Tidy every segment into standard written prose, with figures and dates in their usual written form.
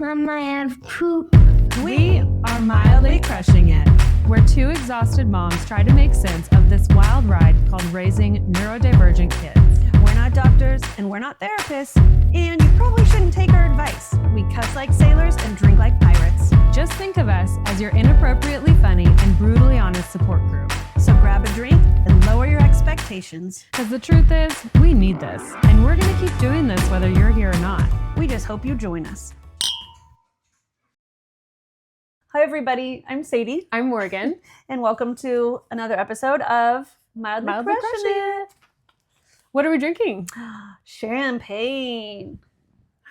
Mom, I have poop. We are mildly crushing it. We're two exhausted moms try to make sense of this wild ride called raising neurodivergent kids. We're not doctors and we're not therapists, and you probably shouldn't take our advice. We cuss like sailors and drink like pirates. Just think of us as your inappropriately funny and brutally honest support group. So grab a drink and lower your expectations. Because the truth is, we need this, and we're going to keep doing this whether you're here or not. We just hope you join us. Hi, everybody. I'm Sadie. I'm Morgan. And welcome to another episode of Mildly Crushing It. What are we drinking? Champagne.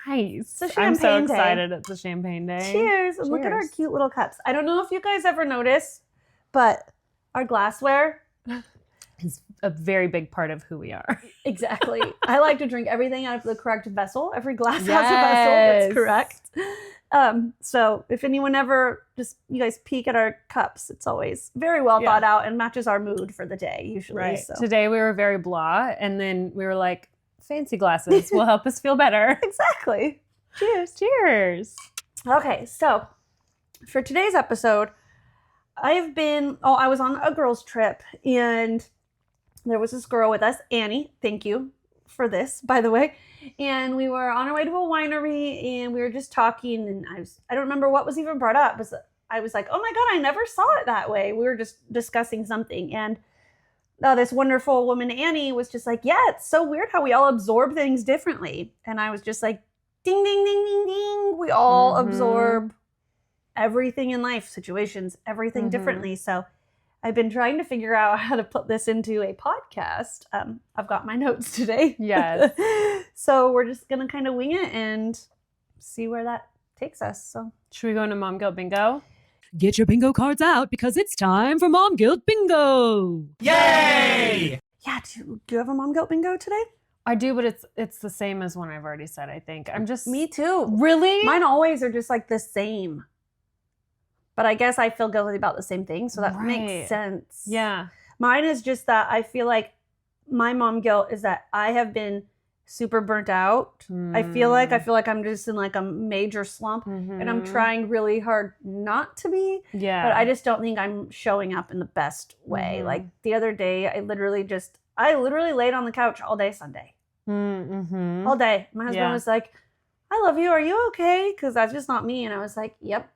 Nice. It's a I'm so champagne day. excited it's a champagne day. Cheers. And look at our cute little cups. I don't know if you guys ever notice, but our glassware. It's a very big part of who we are. Exactly. I like to drink everything out of the correct vessel. Every glass has a Yes. vessel that's correct. So if anyone ever you guys peek at our cups, it's always very well thought out and matches our mood for the day usually. Right. So. Today we were very blah, and then we were like, fancy glasses will help us feel better. Exactly. Cheers. Cheers. Okay, so for today's episode, I was on a girls' trip, and there was this girl with us, Annie. Thank you for this, by the way. And we were on our way to a winery, and we were just talking, and I don't remember what was even brought up, but I was like, oh my God, I never saw it that way. We were just discussing something, and this wonderful woman, Annie, was just like, yeah, it's so weird how we all absorb things differently. And I was just like, ding, ding, ding, ding, ding. We all absorb everything in life, situations, everything differently. So I've been trying to figure out how to put this into a podcast. I've got my notes today. Yes. So we're just going to kind of wing it and see where that takes us. So Should we go into Mom Guilt Bingo? Get your bingo cards out because it's time for Mom Guilt Bingo. Yay! yeah, do you have a mom guilt bingo today? I do, but it's the same as one I've already said, I think. I'm just... Me too. Really? Mine always are just like the same. But I guess I feel guilty about the same thing, so that Right. makes sense. Yeah. Mine is just that I feel like my mom guilt is that I have been super burnt out. I feel like I'm just in like a major slump, and I'm trying really hard not to be. Yeah. But I just don't think I'm showing up in the best way. Like the other day, I literally laid on the couch all day Sunday. All day. My husband was like, I love you. Are you okay? Because that's just not me. And I was like, yep.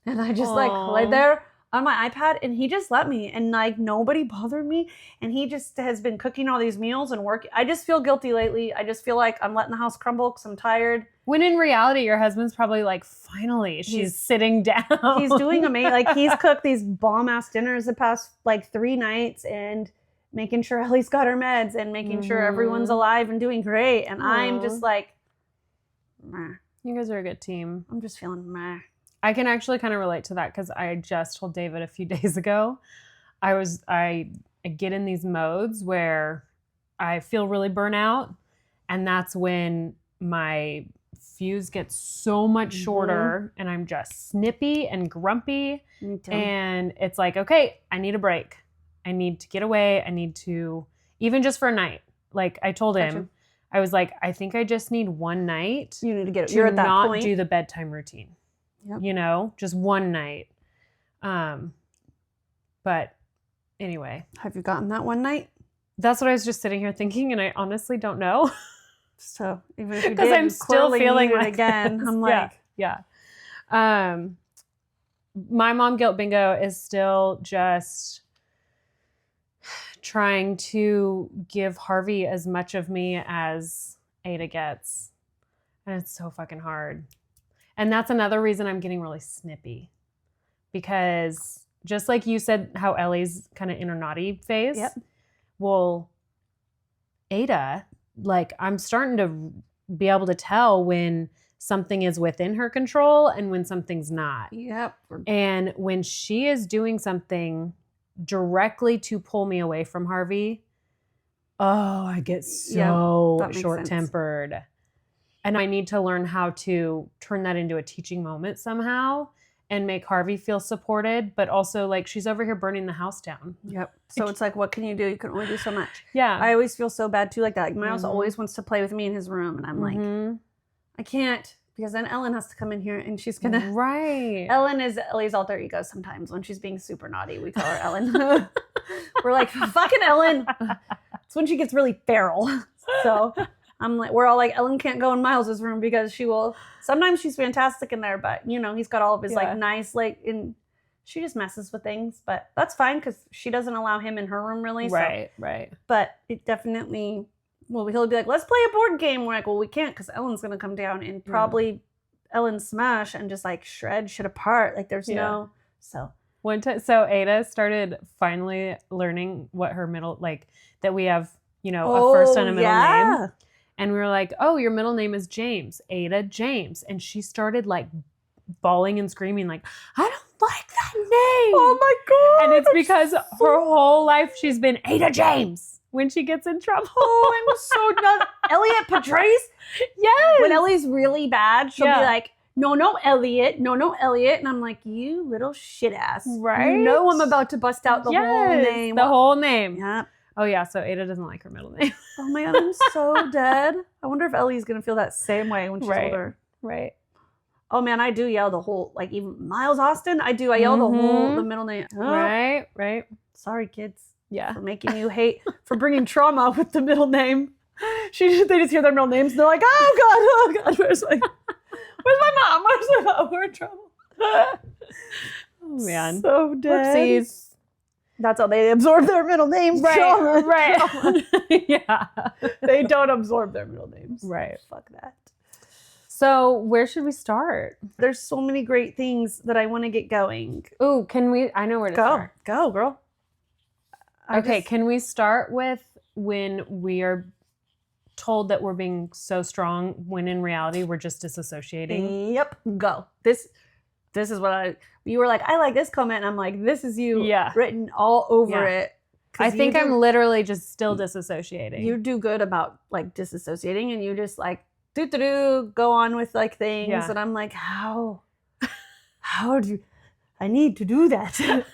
And I just laid there on my iPad, and he just let me, and like nobody bothered me. And he just has been cooking all these meals and working. I just feel guilty lately. I just feel like I'm letting the house crumble because I'm tired. When in reality, your husband's probably like, finally, she's sitting down. He's doing amazing. Like he's cooked these bomb ass dinners the past like 3 nights, and making sure Ellie's got her meds, and making sure everyone's alive and doing great. And I'm just like, meh. You guys are a good team. I'm just feeling meh. I can actually kind of relate to that because I just told David a few days ago, I get in these modes where I feel really burnout, and that's when my fuse gets so much shorter, and I'm just snippy and grumpy, Me too. and it's like, okay, I need a break. I need to get away. I need to, even just for a night. Like I told him, Gotcha. I was like, I think I just need one night You need to get it. to You're at that not point. do the bedtime routine. Yep. You know, just one night. But anyway, Have you gotten that one night? that's what I was just sitting here thinking, and I honestly don't know. So even if you Because did, I'm you still clearly feeling need it like again. this. I'm like, yeah. My mom guilt bingo is still just trying to give Harvey as much of me as Ada gets. And it's so fucking hard. And that's another reason I'm getting really snippy. Because just like you said, how Ellie's kind of in her naughty phase. Yep. Well, Ada, like I'm starting to be able to tell when something is within her control and when something's not. yep. And when she is doing something directly to pull me away from Harvey, oh, I get so that makes short-tempered. And I need to learn how to turn that into a teaching moment somehow and make Harvey feel supported, but also like she's over here burning the house down. Yep. So it's like, what can you do? You can only do so much. Yeah. I always feel so bad too, like that. Like Miles always wants to play with me in his room, and I'm like, I can't because then Ellen has to come in here and she's gonna. Right. Ellen is Ellie's alter ego sometimes when she's being super naughty. We call her Ellen. We're like, fucking Ellen. It's when she gets really feral. So I'm like, we're all like, Ellen can't go in Miles's room because she will. Sometimes she's fantastic in there, but he's got all of his like nice and she just messes with things. But that's fine because she doesn't allow him in her room really. Right. But it definitely. Well, he'll be like, let's play a board game. We're like, well, we can't because Ellen's going to come down and probably Ellen smash and just like shred shit apart. Like there's no, so. One time, so Ada started finally learning what her middle, like that we have, a first and a middle name. And we were like, oh, your middle name is James, Ada James. And she started like bawling and screaming like, I don't like that name. Oh my God. And it's because her whole life she's been Ada James. When she gets in trouble. Oh, I'm so done. Elliot Patrice? Yes. When Ellie's really bad, she'll be like, no, Elliot. No, Elliot. And I'm like, you little shit ass. Right? You know I'm about to bust out the whole name. The whole name. Yeah. Oh, yeah. So Ada doesn't like her middle name. Oh, my God. I'm so dead. I wonder if Ellie's going to feel that same way when she's older. Right. Oh, man. I do yell the whole, like even Miles Austin. I yell the middle name. Oh. Right. Sorry, kids. Yeah. For making you hate, for bringing trauma with the middle name. They just hear their middle names and they're like, oh God, where's my mom? Where's my mom? We're in trouble. Oh, man. So dead. Whoopsies. That's how they absorb their middle names. Right. Trauma. Right. Yeah. They don't absorb their middle names. Right. Fuck that. So where should we start? There's so many great things that I want to get going. Ooh, I know where to start. Go, girl. Can we start with when we are told that we're being so strong when in reality we're just disassociating? Yep. Go. This is what you were like, I like this comment. And I'm like, this is you written all over it. I think I'm literally just still disassociating. You do good about like disassociating and you just like go on with like things. Yeah. And I'm like, how do I need to do that?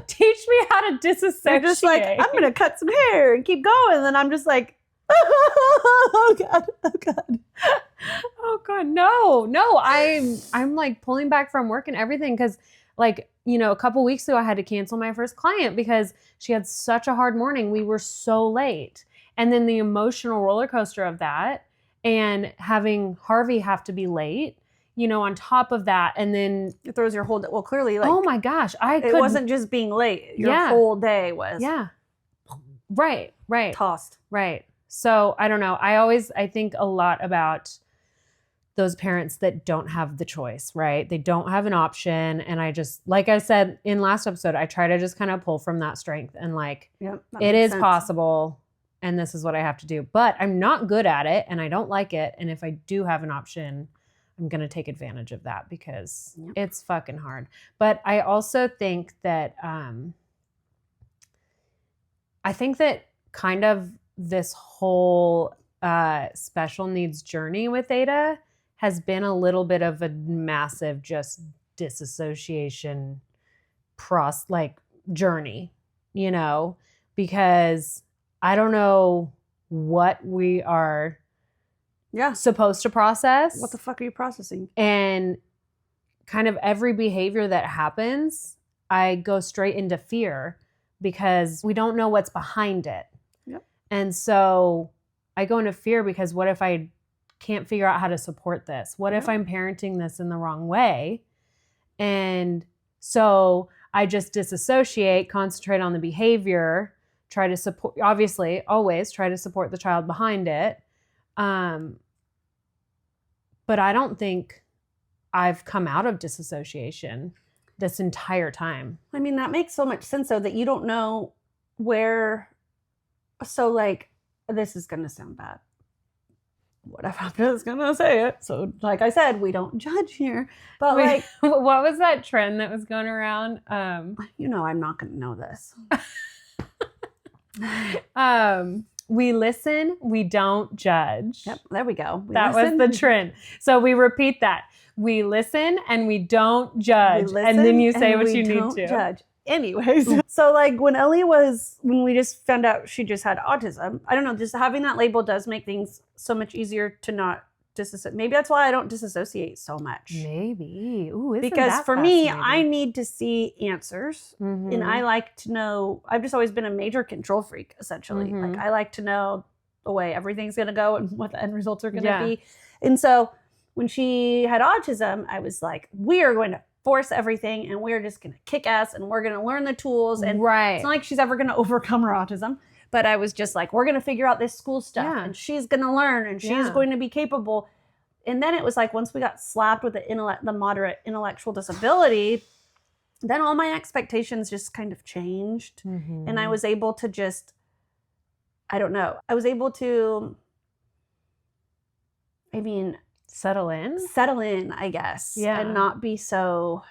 Teach me how to disassociate. You're just like, I'm going to cut some hair and keep going. And then I'm just like, oh God. Oh God, no. I'm like pulling back from work and everything. Cause like, a couple weeks ago I had to cancel my first client because she had such a hard morning. We were so late. And then the emotional roller coaster of that and having Harvey have to be late. On top of that, and then it throws your whole day. Well, clearly, like, oh my gosh, it wasn't just being late. Your whole day was right, tossed. Right. So I don't know. I think a lot about those parents that don't have the choice, right? They don't have an option, and I just, like I said in last episode, I try to just kind of pull from that strength and like, it is possible, and this is what I have to do. But I'm not good at it, and I don't like it. And if I do have an option, I'm going to take advantage of that because it's fucking hard. But I also think that, kind of this whole special needs journey with Ada has been a little bit of a massive just disassociation journey, because I don't know what we are supposed to process. What the fuck are you processing? And kind of every behavior that happens, I go straight into fear because we don't know what's behind it. Yep. And so I go into fear because what if I can't figure out how to support this? What if I'm parenting this in the wrong way? And so I just disassociate, concentrate on the behavior, try to support, obviously, always try to support the child behind it. But I don't think I've come out of disassociation this entire time. I mean, that makes so much sense, though, that you don't know where. So, like, this is going to sound bad. Whatever, I'm just going to say it. So, like I said, we don't judge here. But, like. What was that trend that was going around? I'm not going to know this. We listen, we don't judge. Yep, there we go. That was the trend. So we repeat that. We listen and we don't judge. And then you say what you need to. Judge. Anyways, so like when we just found out she just had autism, I don't know, just having that label does make things so much easier to not maybe that's why I don't disassociate so much. Maybe. Ooh, isn't Because that for me, I fascinating? need to see answers. And I like to know, I've just always been a major control freak, essentially. Like, I like to know the way everything's going to go and what the end results are going to be. And so when she had autism, I was like, we are going to force everything and we're just going to kick ass and we're going to learn the tools. And it's not like she's ever going to overcome her autism. But I was just like, we're going to figure out this school stuff and she's going to learn and she's going to be capable. And then it was like, once we got slapped with the moderate intellectual disability, then all my expectations just kind of changed. And I was able to just, I don't know. I was able to, settle in, I guess. And not be so,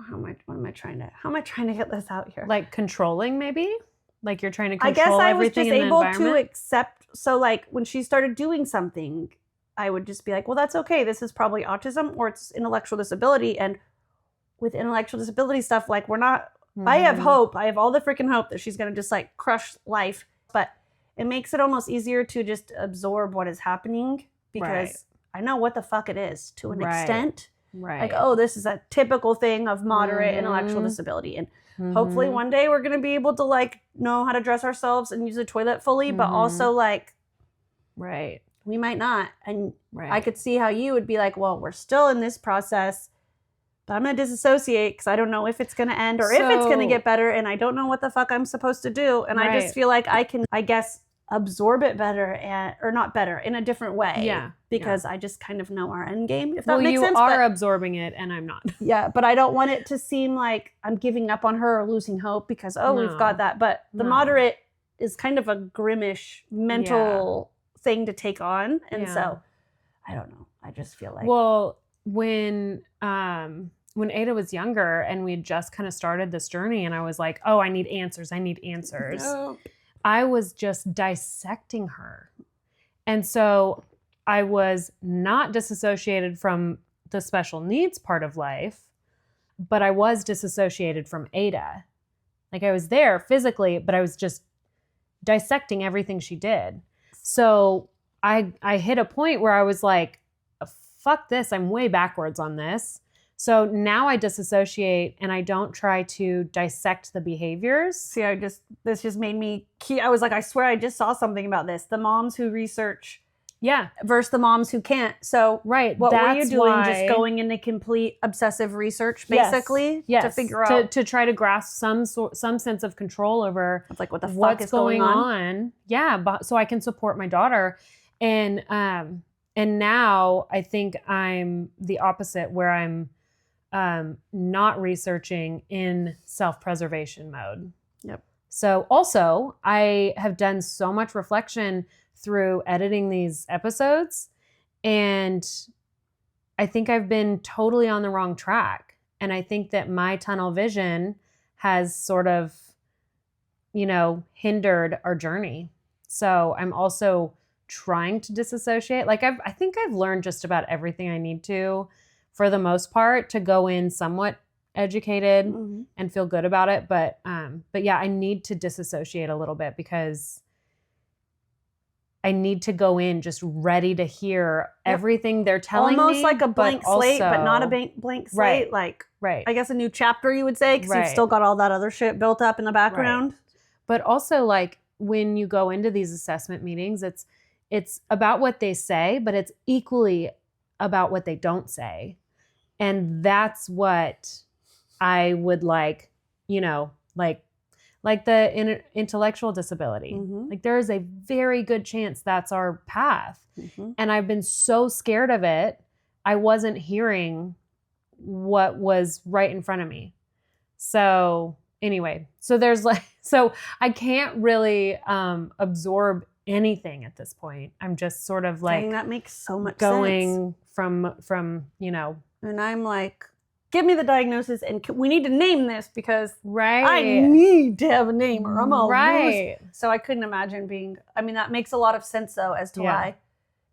how am I trying to get this out here? Like controlling, maybe? Like you're trying to control I was everything just in the able environment? to accept. So like when she started doing something, I would just be like, well, that's okay. This is probably autism or it's intellectual disability. And with intellectual disability stuff, like we're not, I have hope. I have all the freaking hope that she's going to just like crush life. But it makes it almost easier to just absorb what is happening because I know what the fuck it is to an extent. Like, oh, this is a typical thing of moderate intellectual disability. And hopefully one day we're going to be able to like know how to dress ourselves and use the toilet fully, but also like, we might not. And I could see how you would be like, well, we're still in this process, but I'm going to disassociate because I don't know if it's going to end or if it's going to get better. And I don't know what the fuck I'm supposed to do. And I just feel like I can, I guess, absorb it better or not better in a different way. Because I just kind of know our end game, if that makes sense. You are absorbing it and I'm not. But I don't want it to seem like I'm giving up on her or losing hope because, we've got that. But the moderate is kind of a grimmish mental thing to take on. And so I don't know. I just feel like. Well, when Ada was younger and we had just kind of started this journey and I was like, oh, I need answers. Nope. I was just dissecting her. And so I was not disassociated from the special needs part of life, but I was disassociated from Ada. Like I was there physically, but I was just dissecting everything she did. So I hit a point where I was like, fuck this, I'm way backwards on this. So now I disassociate and I don't try to dissect the behaviors. See, this just made me I was like, I swear I just saw something about this. The moms who research versus the moms who can't. So what were you doing? Just going into complete obsessive research, basically, to figure out to try to grasp some sense of control over like what the fuck what's is going on. So I can support my daughter. And now I think I'm the opposite, where I'm not researching in self-preservation mode. So also I have done so much reflection through editing these episodes, and I think I've been totally on the wrong track. And I think that my tunnel vision has sort of, hindered our journey. So I'm also trying to disassociate. Like I think I've learned just about everything I need to, for the most part, to go in somewhat educated and feel good about it. But yeah, I need to disassociate a little bit because I need to go in just ready to hear everything they're telling me. Almost like a blank slate, but not a blank slate. Like, I guess a new chapter, you would say, because you've still got all that other shit built up in the background. But also, like, when you go into these assessment meetings, it's about what they say, but it's equally about what they don't say. And that's what I would like, like the intellectual disability. Like there is a very good chance that's our path. And I've been so scared of it, I wasn't hearing what was right in front of me. So anyway, so I can't really absorb anything at this point. I'm just sort of like, that makes so much going sense. from And I'm like, give me the diagnosis and we need to name this because right. I need to have a name or I'm all right. lose. So I couldn't imagine being, I mean, that makes a lot of sense though as to why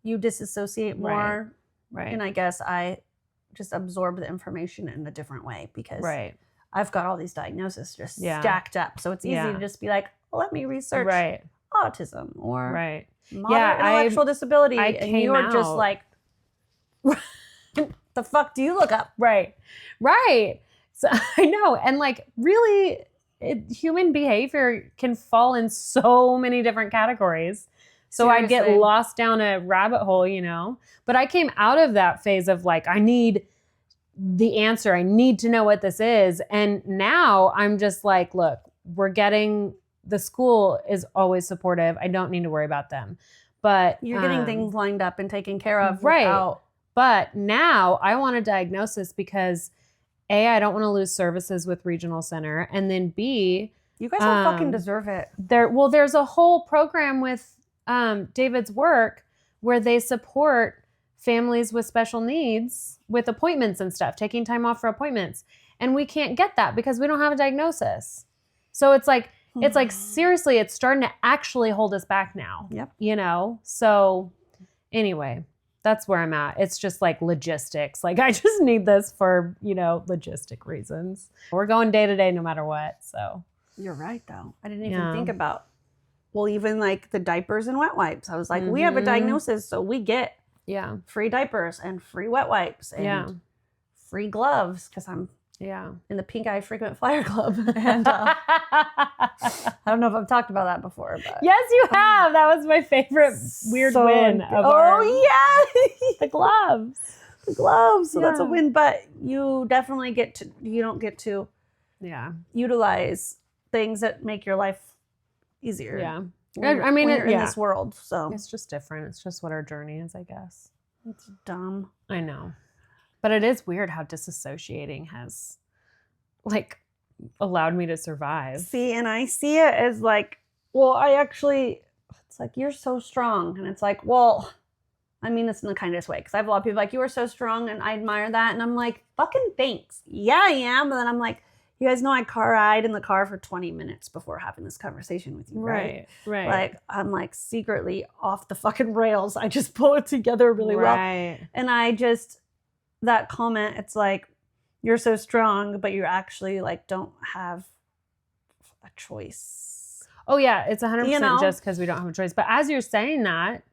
you disassociate more. Right. And I guess I just absorb the information in a different way because right. I've got all these diagnoses just stacked up. So it's easy to just be like, let me research autism or Right. moderate intellectual disability. I and came you're just out. like, the fuck do you look up? Right. So I know. And like really human behavior can fall in so many different categories. So I'd get Seriously. lost down a rabbit hole, but I came out of that phase of like, I need the answer. I need to know what this is. And now I'm just like, look, the school is always supportive. I don't need to worry about them. But You're getting things lined up and taken care of. Right. Without... But now I want a diagnosis because A, I don't want to lose services with Regional Center. And then B, You guys all fucking deserve it. there's a whole program with David's work where they support families with special needs with appointments and stuff, taking time off for appointments. And we can't get that because we don't have a diagnosis. So it's like seriously, it's starting to actually hold us back now. Yep. So anyway, that's where I'm at. It's just like logistics. Like I just need this for, logistic reasons. We're going day to day no matter what. So you're right though. I didn't even think about, well, even like the diapers and wet wipes. I was like, we have a diagnosis, so we get free diapers and free wet wipes and free gloves because I'm in the Pink Eye Frequent Flyer Club. And I don't know if I've talked about that before, but yes, you have. That was my favorite weird win of the gloves. The gloves. So that's a win, but you definitely you don't get to utilize things that make your life easier. Yeah. When you're in this world. So it's just different. It's just what our journey is, I guess. It's dumb. I know. But it is weird how disassociating has like allowed me to survive. See, and I see it as like, well, it's like, you're so strong. And it's like, well, I mean this in the kindest way. Because I have a lot of people like, you are so strong and I admire that. And I'm like, fucking thanks. Yeah, I am. But then I'm like, you guys know I ride in the car for 20 minutes before having this conversation with you, right? Right. Like, I'm like secretly off the fucking rails. I just pull it together really well. And that comment, it's like, you're so strong, but you actually like don't have a choice. Oh yeah, it's 100% just because we don't have a choice. But as you're saying that,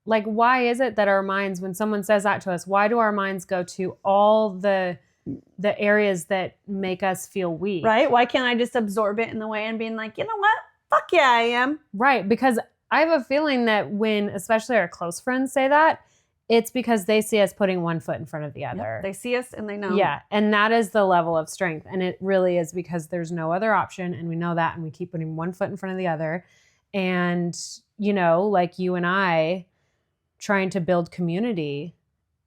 like, why is it that our minds, when someone says that to us, why do our minds go to all the areas that make us feel weak? Right? Why can't I just absorb it in the way and being like, you know what? Fuck yeah, I am. Right. Because I have a feeling that when, especially our close friends say that, it's because they see us putting one foot in front of the other. Yep, they see us and they know. Yeah. And that is the level of strength. And it really is because there's no other option. And we know that. And we keep putting one foot in front of the other. And, like you and I trying to build community,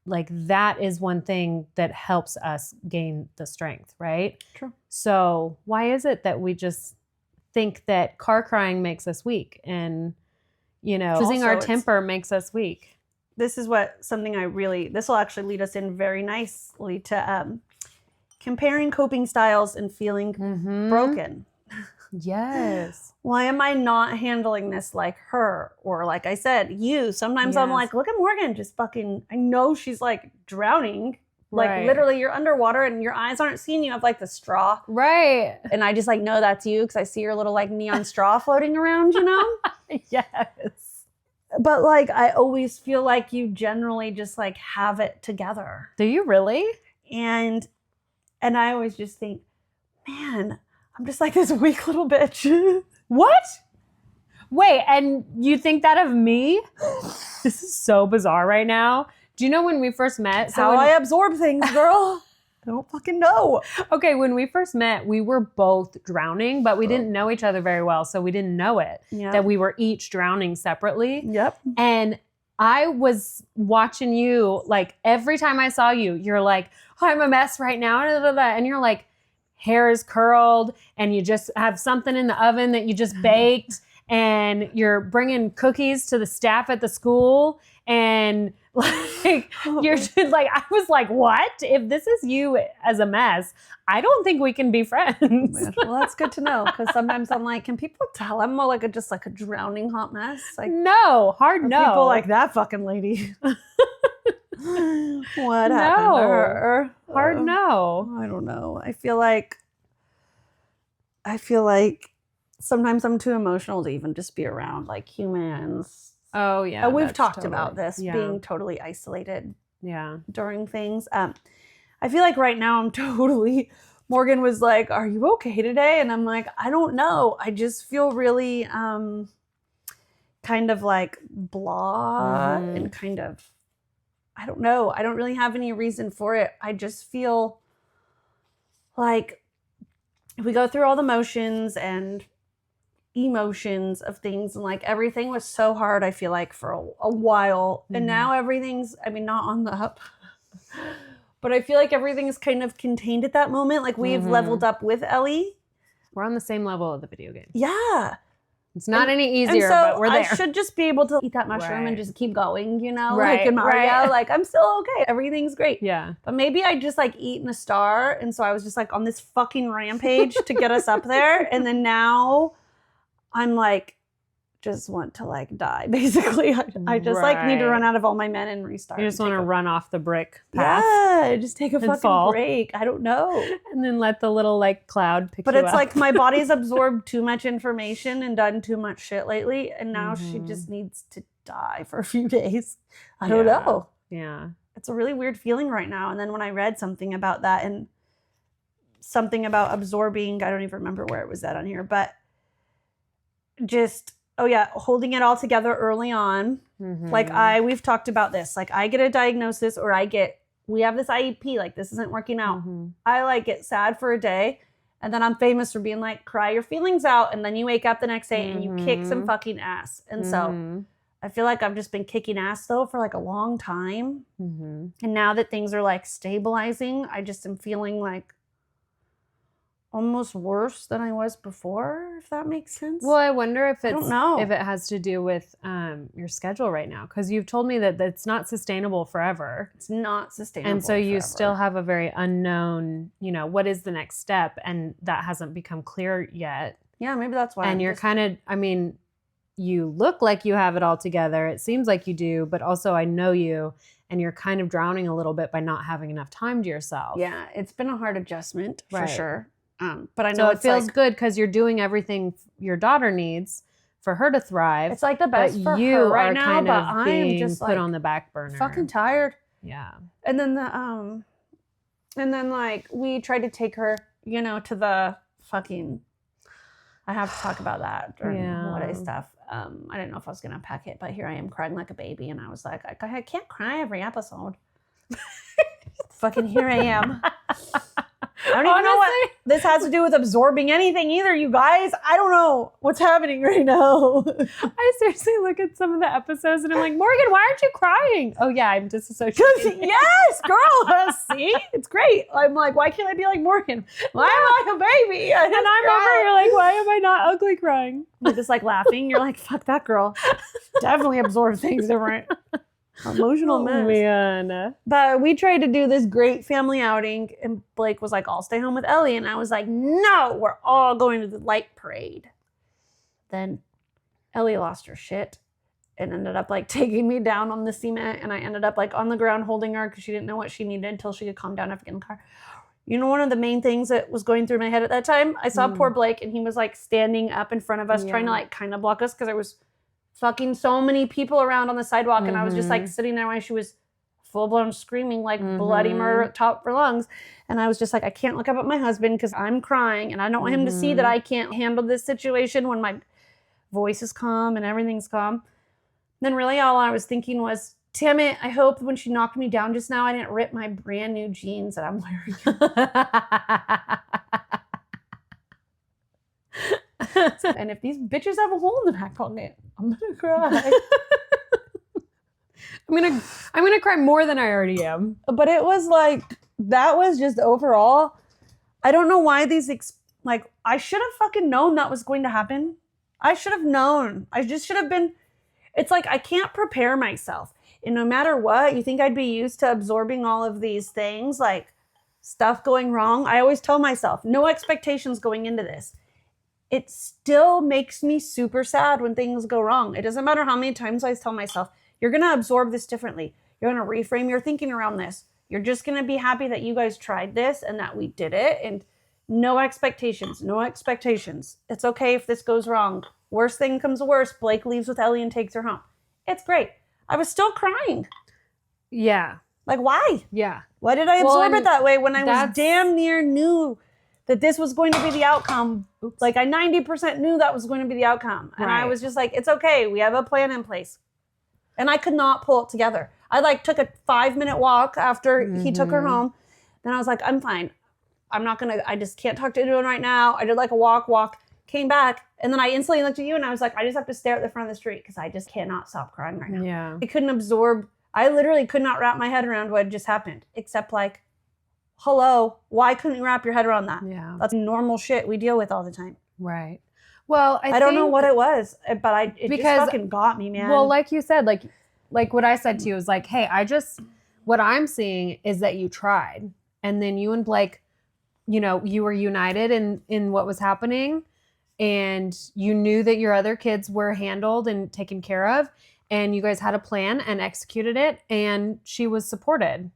like that is one thing that helps us gain the strength, right? True. So why is it that we just think that car crying makes us weak and, losing our temper makes us weak? This is this will actually lead us in very nicely to comparing coping styles and feeling broken. Yes. Why am I not handling this like her? Or like I said, you. Sometimes I'm like, look at Morgan, just fucking, I know she's like drowning. Like literally you're underwater and your eyes aren't seeing you have like the straw. Right. And I just like know that's you because I see your little like neon straw floating around, Yes. But like, I always feel like you generally just like have it together. Do you really? And I always just think, man, I'm just like this weak little bitch. What? Wait, and you think that of me? This is so bizarre right now. Do you know when we first met? That's how I absorb things, girl. I don't fucking know. Okay, when we first met, we were both drowning, but we didn't know each other very well, so we didn't know it, that we were each drowning separately. Yep. And I was watching you, like, every time I saw you, you're like, oh, I'm a mess right now, and you're like, hair is curled, and you just have something in the oven that you just baked, and you're bringing cookies to the staff at the school, and like you're just like, I was like, what? If this is you as a mess, I don't think we can be friends. Well, that's good to know because sometimes I'm like, can people tell I'm more like just like a drowning hot mess? Like, no, hard no. People like that fucking lady. What happened to her? Hard no. I don't know. I feel like sometimes I'm too emotional to even just be around like humans. Oh yeah. We've that's talked totally- about this, Yeah. being totally isolated Yeah. during things. I feel like right now I'm totally, Morgan was like, are you okay today? And I'm like, I don't know. I just feel really kind of like blah and kind of, I don't know. I don't really have any reason for it. I just feel like we go through all the motions and emotions of things, and like everything was so hard, I feel like, for a while. And now everything's, I mean, not on the up, but I feel like everything is kind of contained at that moment. Like we've leveled up with Ellie. We're on the same level of the video game. Yeah. It's not any And easier, so but we're there. I should just be able to eat that mushroom Right. and just keep going, you know? Right, Like in Mario, right. like I'm still okay. Everything's great. Yeah. But maybe I just like eaten a star. And so I was just like on this fucking rampage to get us up there. And then now I'm like, just want to like die, basically. I just like need to run out of all my men and restart. You just and want to take run off the brick path Yeah, just take a and fucking fall. break. I don't know. and then let the little like cloud pick But you it's up. like my body's absorbed too much information and done too much shit lately. And now she just needs to die for a few days. I don't Yeah. know. Yeah. It's a really weird feeling right now. And then when I read something about that and something about absorbing, I don't even remember where it was at on here, but just, oh yeah, holding it all together early on. Like we've talked about this. Like I get a diagnosis or we have this IEP, like this isn't working out. I like get sad for a day. And then I'm famous for being like, cry your feelings out. And then you wake up the next day and you kick some fucking ass. And so I feel like I've just been kicking ass though for like a long time. And now that things are like stabilizing, I just am feeling like almost worse than I was before, if that makes sense. Well, I wonder if I it's don't know. if it has to do with your schedule right now, because you've told me that it's not sustainable forever. It's not sustainable. And so you forever. still have a very unknown, what is the next step? And that hasn't become clear yet. Yeah, maybe that's why. And you're kind of, you look like you have it all together. It seems like you do, but also I know you, and you're kind of drowning a little bit by not having enough time to yourself. Yeah, it's been a hard adjustment for Right. sure. But I know So it it feels good because you're doing everything your daughter needs for her to thrive. It's like the best but for you her right are now, kind but of I'm being just put like on the back burner. fucking tired. Yeah. And then like we tried to take her, to the fucking. I have to talk about that during holiday stuff. I didn't know if I was gonna pack it, but here I am crying like a baby, and I was like, I can't cry every episode. Fucking here I am. I don't even know what this has to do with absorbing anything either, you guys. I don't know what's happening right now. I seriously look at some of the episodes and I'm like, Morgan, why aren't you crying? Oh yeah, I'm disassociating. Yes, girl. See? It's great. I'm like, why can't I be like Morgan? Why am I a baby? And I'm over here like, why am I not ugly crying? You're just like laughing. You're like, fuck that girl. Definitely absorb things different. Emotional mess. Man. But we tried to do this great family outing, and Blake was like, I'll stay home with Ellie. And I was like, no, we're all going to the light parade. Then Ellie lost her shit and ended up like taking me down on the cement. And I ended up like on the ground holding her because she didn't know what she needed until she could calm down after getting in the car. One of the main things that was going through my head at that time, I saw poor Blake, and he was like standing up in front of us trying to like kind of block us because there was fucking so many people around on the sidewalk, and I was just like sitting there while she was full-blown screaming like bloody murder at top of her lungs, and I was just like, I can't look up at my husband because I'm crying and I don't want him to see that I can't handle this situation when my voice is calm and everything's calm. Then really all I was thinking was, damn it, I hope when she knocked me down just now I didn't rip my brand new jeans that I'm wearing. And if these bitches have a hole in the back pocket, I'm gonna cry. I'm gonna cry more than I already am. But it was like, that was just overall, I don't know why I should have fucking known that was going to happen. I should have known. I just should have been, it's like, I can't prepare myself. And no matter what, you think I'd be used to absorbing all of these things, like stuff going wrong. I always tell myself, no expectations going into this. It still makes me super sad when things go wrong. It doesn't matter how many times I tell myself, you're going to absorb this differently. You're going to reframe your thinking around this. You're just going to be happy that you guys tried this and that we did it. And No expectations. No expectations. It's okay if this goes wrong. Worst thing comes to worst. Blake leaves with Ellie and takes her home. It's great. I was still crying. Yeah. Like, why? Yeah. Why did I absorb it that way when I was damn near knew that this was going to be the outcome? Oops. Like, I 90% knew that was going to be the outcome. And I was just like, it's okay. We have a plan in place. And I could not pull it together. I like took a 5-minute walk after he took her home. Then I was like, I'm fine. I just can't talk to anyone right now. I did like a walk, came back. And then I instantly looked at you and I was like, I just have to stare at the front of the street because I just cannot stop crying right now. Yeah. I couldn't absorb. I literally could not wrap my head around what had just happened, except like, hello, why couldn't you wrap your head around that? Yeah. That's normal shit we deal with all the time. Right. Well, I don't know what it was, but it just fucking got me, man. Well, like you said, like what I said to you was like, hey, what I'm seeing is that you tried. And then you and Blake, you know, you were united in what was happening. And you knew that your other kids were handled and taken care of. And you guys had a plan and executed it. And she was supported.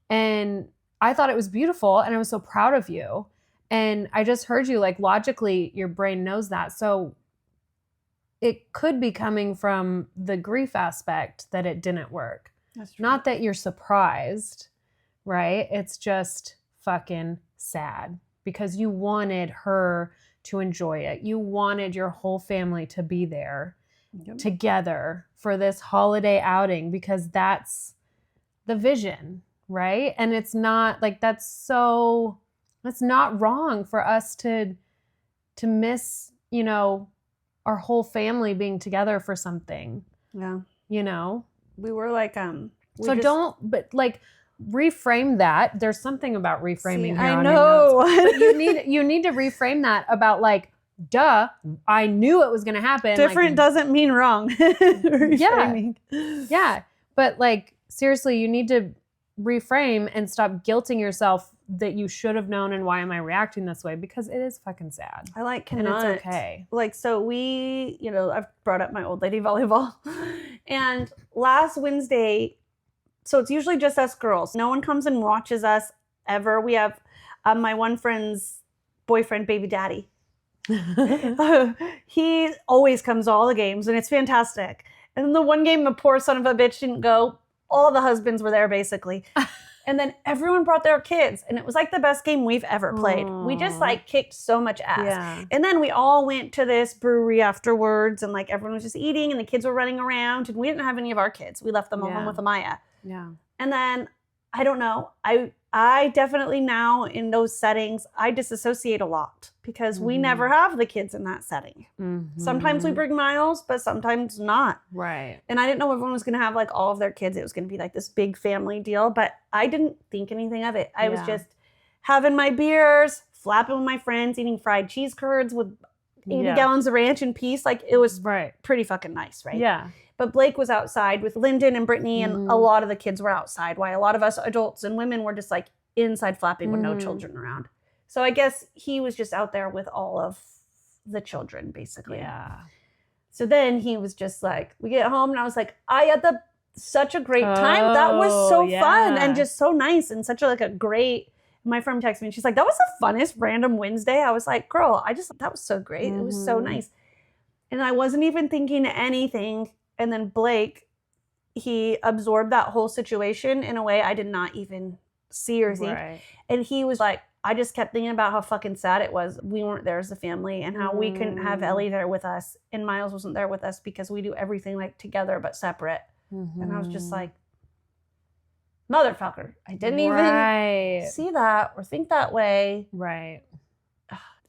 And I thought it was beautiful. And I was so proud of you. And I just heard you, like, logically, your brain knows that. So it could be coming from the grief aspect that it didn't work. That's true. Not that you're surprised, right? It's just fucking sad because you wanted her to enjoy it. You wanted your whole family to be there together for this holiday outing because that's the vision, right? And it's not like that's not wrong for us to miss, you know, our whole family being together for something. Yeah. You know? We were like, but reframe that. There's something about reframing here. I know. But you need to reframe that about like, duh, I knew it was going to happen. Different doesn't mean wrong. Yeah. But like, seriously, you need to reframe and stop guilting yourself that you should have known and why am I reacting this way? Because it is fucking sad. I like cannot. And it's okay. Like, so we, you know, I've brought up my old lady volleyball. And last Wednesday, so it's usually just us girls. No one comes and watches us ever. We have my one friend's boyfriend, baby daddy. He always comes to all the games and it's fantastic. And the one game the poor son of a bitch didn't go, all the husbands were there basically. And then everyone brought their kids and it was like the best game we've ever played. Aww. We just like kicked so much ass. Yeah. And then we all went to this brewery afterwards and like everyone was just eating and the kids were running around and we didn't have any of our kids. We left them all home with Amaya. Yeah. And then I don't know. I definitely now in those settings, I disassociate a lot because we never have the kids in that setting. Mm-hmm. Sometimes we bring Miles, but sometimes not. Right. And I didn't know everyone was going to have like all of their kids. It was going to be like this big family deal, but I didn't think anything of it. I was just having my beers, flapping with my friends, eating fried cheese curds with 80 gallons of ranch and peace. Like it was pretty fucking nice, right? Yeah. But Blake was outside with Lyndon and Brittany, and a lot of the kids were outside, while a lot of us adults and women were just like inside flapping with no children around. So I guess he was just out there with all of the children, basically. Yeah. So then he was just like, we get home, and I was like, I had such a great time. That was so fun and just so nice and such a great. My friend texted me, and she's like, that was the funnest random Wednesday. I was like, girl, that was so great. It was so nice. And I wasn't even thinking anything. And then Blake, he absorbed that whole situation in a way I did not even see or think. Right. And he was like, I just kept thinking about how fucking sad it was. We weren't there as a family and how we couldn't have Ellie there with us. And Miles wasn't there with us because we do everything like together but separate. Mm-hmm. And I was just like, motherfucker, I didn't even see that or think that way. Right.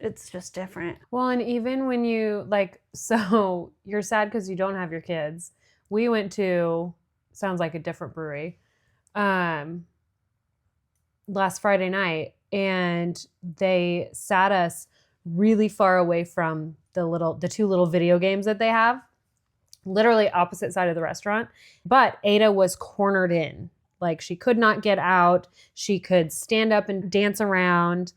It's just different. Well, and even when you so you're sad because you don't have your kids. We went to, sounds like a different brewery, last Friday night, and they sat us really far away from the two little video games that they have, literally opposite side of the restaurant. But Ada was cornered in. Like she could not get out. She could stand up and dance around.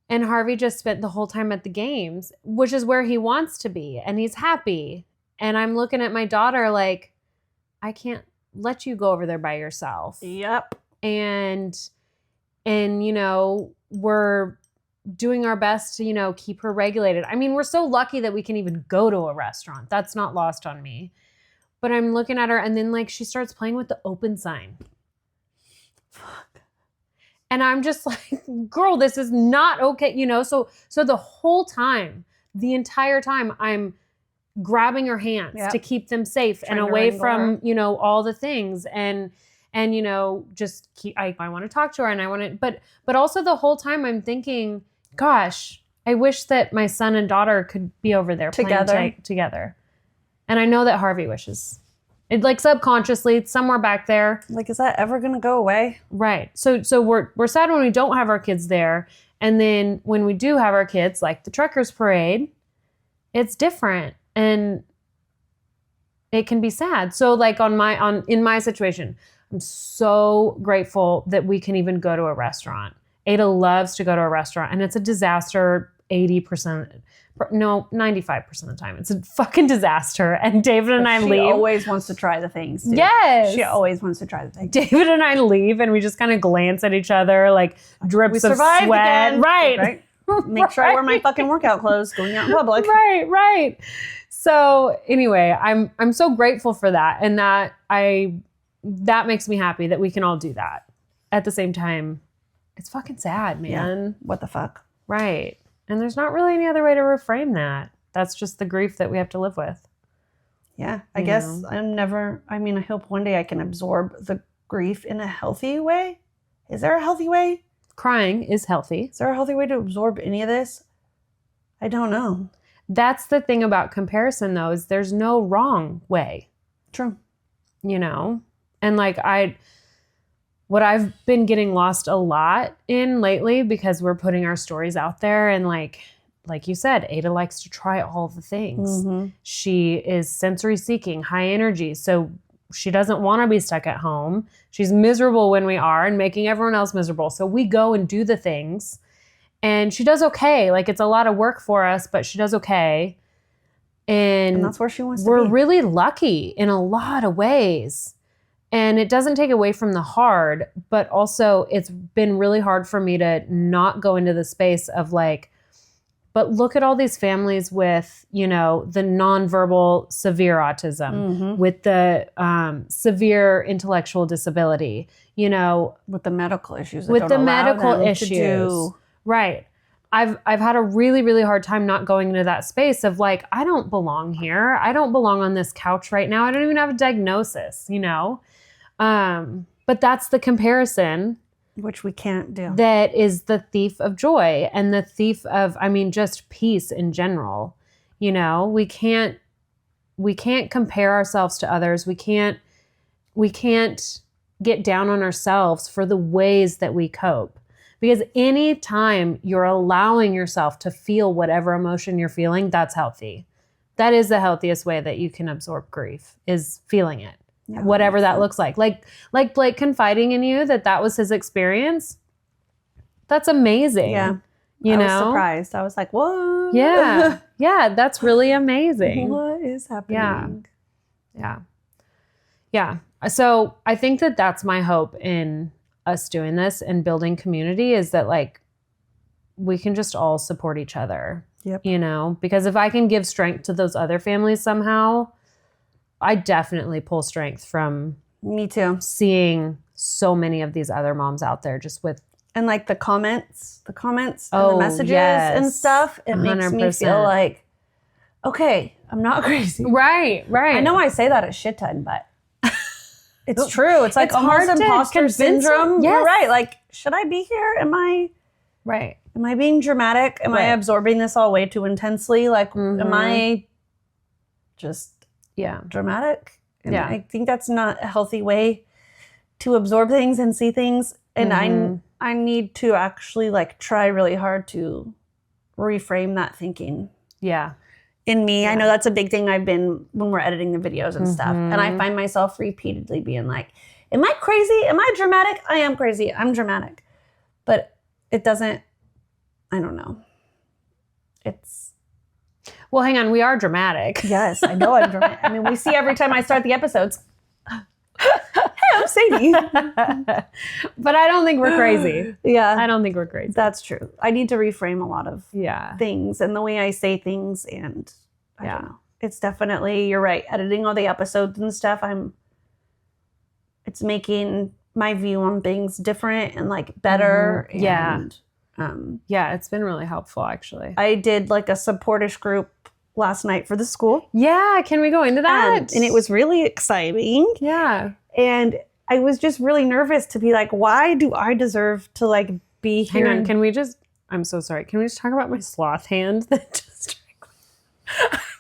And Harvey just spent the whole time at the games, which is where he wants to be. And he's happy. And I'm looking at my daughter like, I can't let you go over there by yourself. Yep. And you know, we're doing our best to, you know, keep her regulated. I mean, we're so lucky that we can even go to a restaurant. That's not lost on me. But I'm looking at her and then like she starts playing with the open sign. Fuck. And I'm just like, girl, this is not okay. You know, so the whole time, the entire time I'm grabbing her hands to keep them safe and away from, you know, all the things. And you know, just keep, I want to talk to her and I want to, but also the whole time I'm thinking, gosh, I wish that my son and daughter could be over there playing together. And I know that Harvey wishes. It like subconsciously, somewhere back there. Like, is that ever going to go away? Right. So we're sad when we don't have our kids there. And then when we do have our kids, like the Truckers Parade, it's different. And it can be sad. So like in my situation, I'm so grateful that we can even go to a restaurant. Ada loves to go to a restaurant and it's a disaster 95% of the time. It's a fucking disaster. And David and I leave. She always wants to try the things, dude. Yes. She always wants to try the things. David and I leave and we just kind of glance at each other like drips of sweat. Again. Right. Make sure I wear my fucking workout clothes going out in public. Right. So anyway, I'm so grateful for that. And that makes me happy that we can all do that. At the same time, it's fucking sad, man. Yeah. What the fuck? Right. And there's not really any other way to reframe that. That's just the grief that we have to live with. Yeah. I guess I hope one day I can absorb the grief in a healthy way. Is there a healthy way? Crying is healthy. Is there a healthy way to absorb any of this? I don't know. That's the thing about comparison, though, is there's no wrong way. True. You know? And like what I've been getting lost a lot in lately because we're putting our stories out there and like you said, Ada likes to try all the things. Mm-hmm. She is sensory seeking, high energy. So she doesn't want to be stuck at home. She's miserable when we are and making everyone else miserable. So we go and do the things and she does okay. Like it's a lot of work for us, but she does okay. And that's where she wants to be. We're really lucky in a lot of ways. And it doesn't take away from the hard, but also it's been really hard for me to not go into the space of like, but look at all these families with, you know, the nonverbal severe autism, with the severe intellectual disability, you know. With the medical issues. With the medical issues. Right. I've had a really, really hard time not going into that space of like, I don't belong here. I don't belong on this couch right now. I don't even have a diagnosis, you know. But that's the comparison. Which we can't do. That is the thief of joy and the thief of, just peace in general. You know, we can't compare ourselves to others. We can't get down on ourselves for the ways that we cope. Because anytime you're allowing yourself to feel whatever emotion you're feeling, that's healthy. That is the healthiest way that you can absorb grief, is feeling it. Yeah, whatever that looks like. Like Blake confiding in you that was his experience. That's amazing. Yeah. I was surprised. I was like, what? Yeah. Yeah. That's really amazing. What is happening? Yeah. So I think that that's my hope in us doing this and building community, is that like we can just all support each other. Yep. You know, because if I can give strength to those other families somehow, I definitely pull strength from me too. Seeing so many of these other moms out there just with. And like the comments and the messages and stuff, it 100%. Makes me feel like, okay, I'm not crazy. Right. I know I say that a shit ton, but it's true. It's like it's almost imposter syndrome. Yes. You're right. Like, should I be here? Am I being dramatic? Am I absorbing this all way too intensely? Like, am I just dramatic? And I think that's not a healthy way to absorb things and see things. And I need to actually like try really hard to reframe that thinking. Yeah. In me. I know that's a big thing when we're editing the videos and stuff. And I find myself repeatedly being like, am I crazy? Am I dramatic? I am crazy. I'm dramatic. But it doesn't, I don't know. Well, hang on. We are dramatic. Yes, I know I'm dramatic. I mean, we see every time I start the episodes. Hey, I'm Sadie. But I don't think we're crazy. Yeah, I don't think we're crazy. that's true. I need to reframe a lot of Yeah. things and the way I say things, and I don't know. It's definitely, you're right. Editing all the episodes and stuff, it's making my view on things different and like better. Yeah. And, yeah, it's been really helpful actually. I did like a supportish group last night for the school. Yeah, can we go into that? And it was really exciting. Yeah. And I was just really nervous to be like, why do I deserve to like be here? Hang on, can we just, I'm so sorry. Can we just talk about my sloth hand that just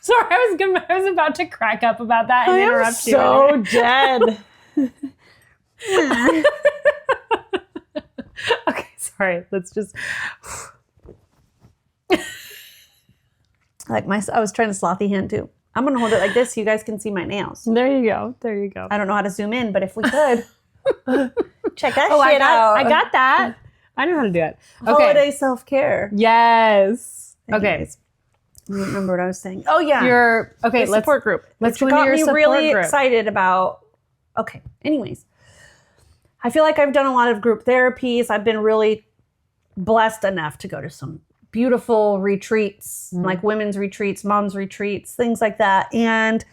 sorry, I was about to crack up about that and interrupt you. So dead. Okay, sorry. Let's just Like I was trying to slothy hand too. I'm gonna hold it like this so you guys can see my nails. There you go. There you go. I don't know how to zoom in, but if we could, check that Oh, shit out. I got that. I know how to do it. Okay. Holiday self-care. Yes. Okay. Anyways, I don't remember what I was saying. Oh yeah, Your okay. the Let's support group. Let's Which go into got your me support really group. excited about. Okay. Anyways, I feel like I've done a lot of group therapies. I've been really blessed enough to go to some beautiful retreats, like women's retreats, moms retreats, things like that. And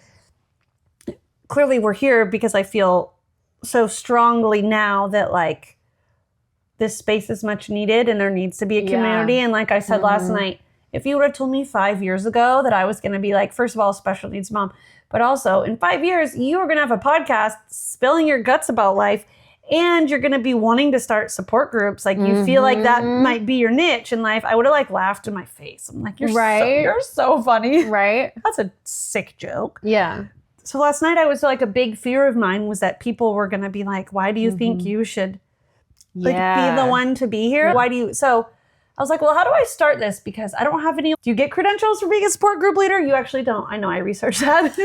clearly we're here because I feel so strongly now that like this space is much needed and there needs to be a community. And like I said last night, if you would have told me 5 years ago that I was going to be like, first of all, a special needs mom, but also in 5 years, you are going to have a podcast spilling your guts about life. And you're going to be wanting to start support groups. Like you feel like that might be your niche in life. I would have like laughed in my face. I'm like, you're so funny. Right. That's a sick joke. Yeah. So last night I was like, a big fear of mine was that people were going to be like, why do you think you should like be the one to be here? Why do you? So I was like, well, how do I start this? Because I don't have any. Do you get credentials for being a support group leader? You actually don't. I know, I researched that.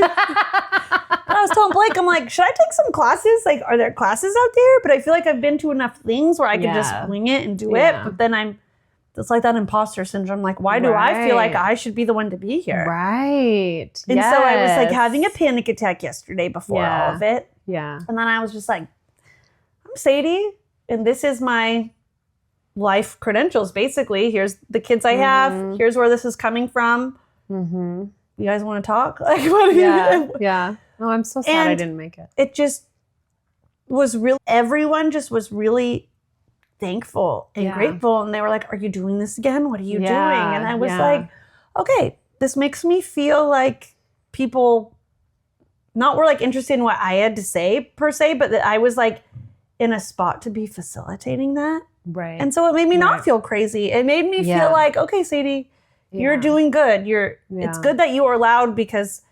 And I was telling Blake, I'm like, should I take some classes? Like, are there classes out there? But I feel like I've been to enough things where I can just wing it and do it. But then it's like that imposter syndrome. Like, why do I feel like I should be the one to be here? Right. And so I was like having a panic attack yesterday before all of it. Yeah. And then I was just like, I'm Sadie, and this is my life credentials, basically. Here's the kids I have. Here's where this is coming from. You guys want to talk? Like, what do you? Yeah. Oh, I'm so sad I didn't make it. It just was real. Everyone just was really thankful and grateful. And they were like, are you doing this again? What are you doing? And I was like, okay, this makes me feel like people not were like interested in what I had to say per se, but that I was like in a spot to be facilitating that. Right. And so it made me not feel crazy. It made me feel like, okay, Sadie, you're doing good. It's good that you are loud, because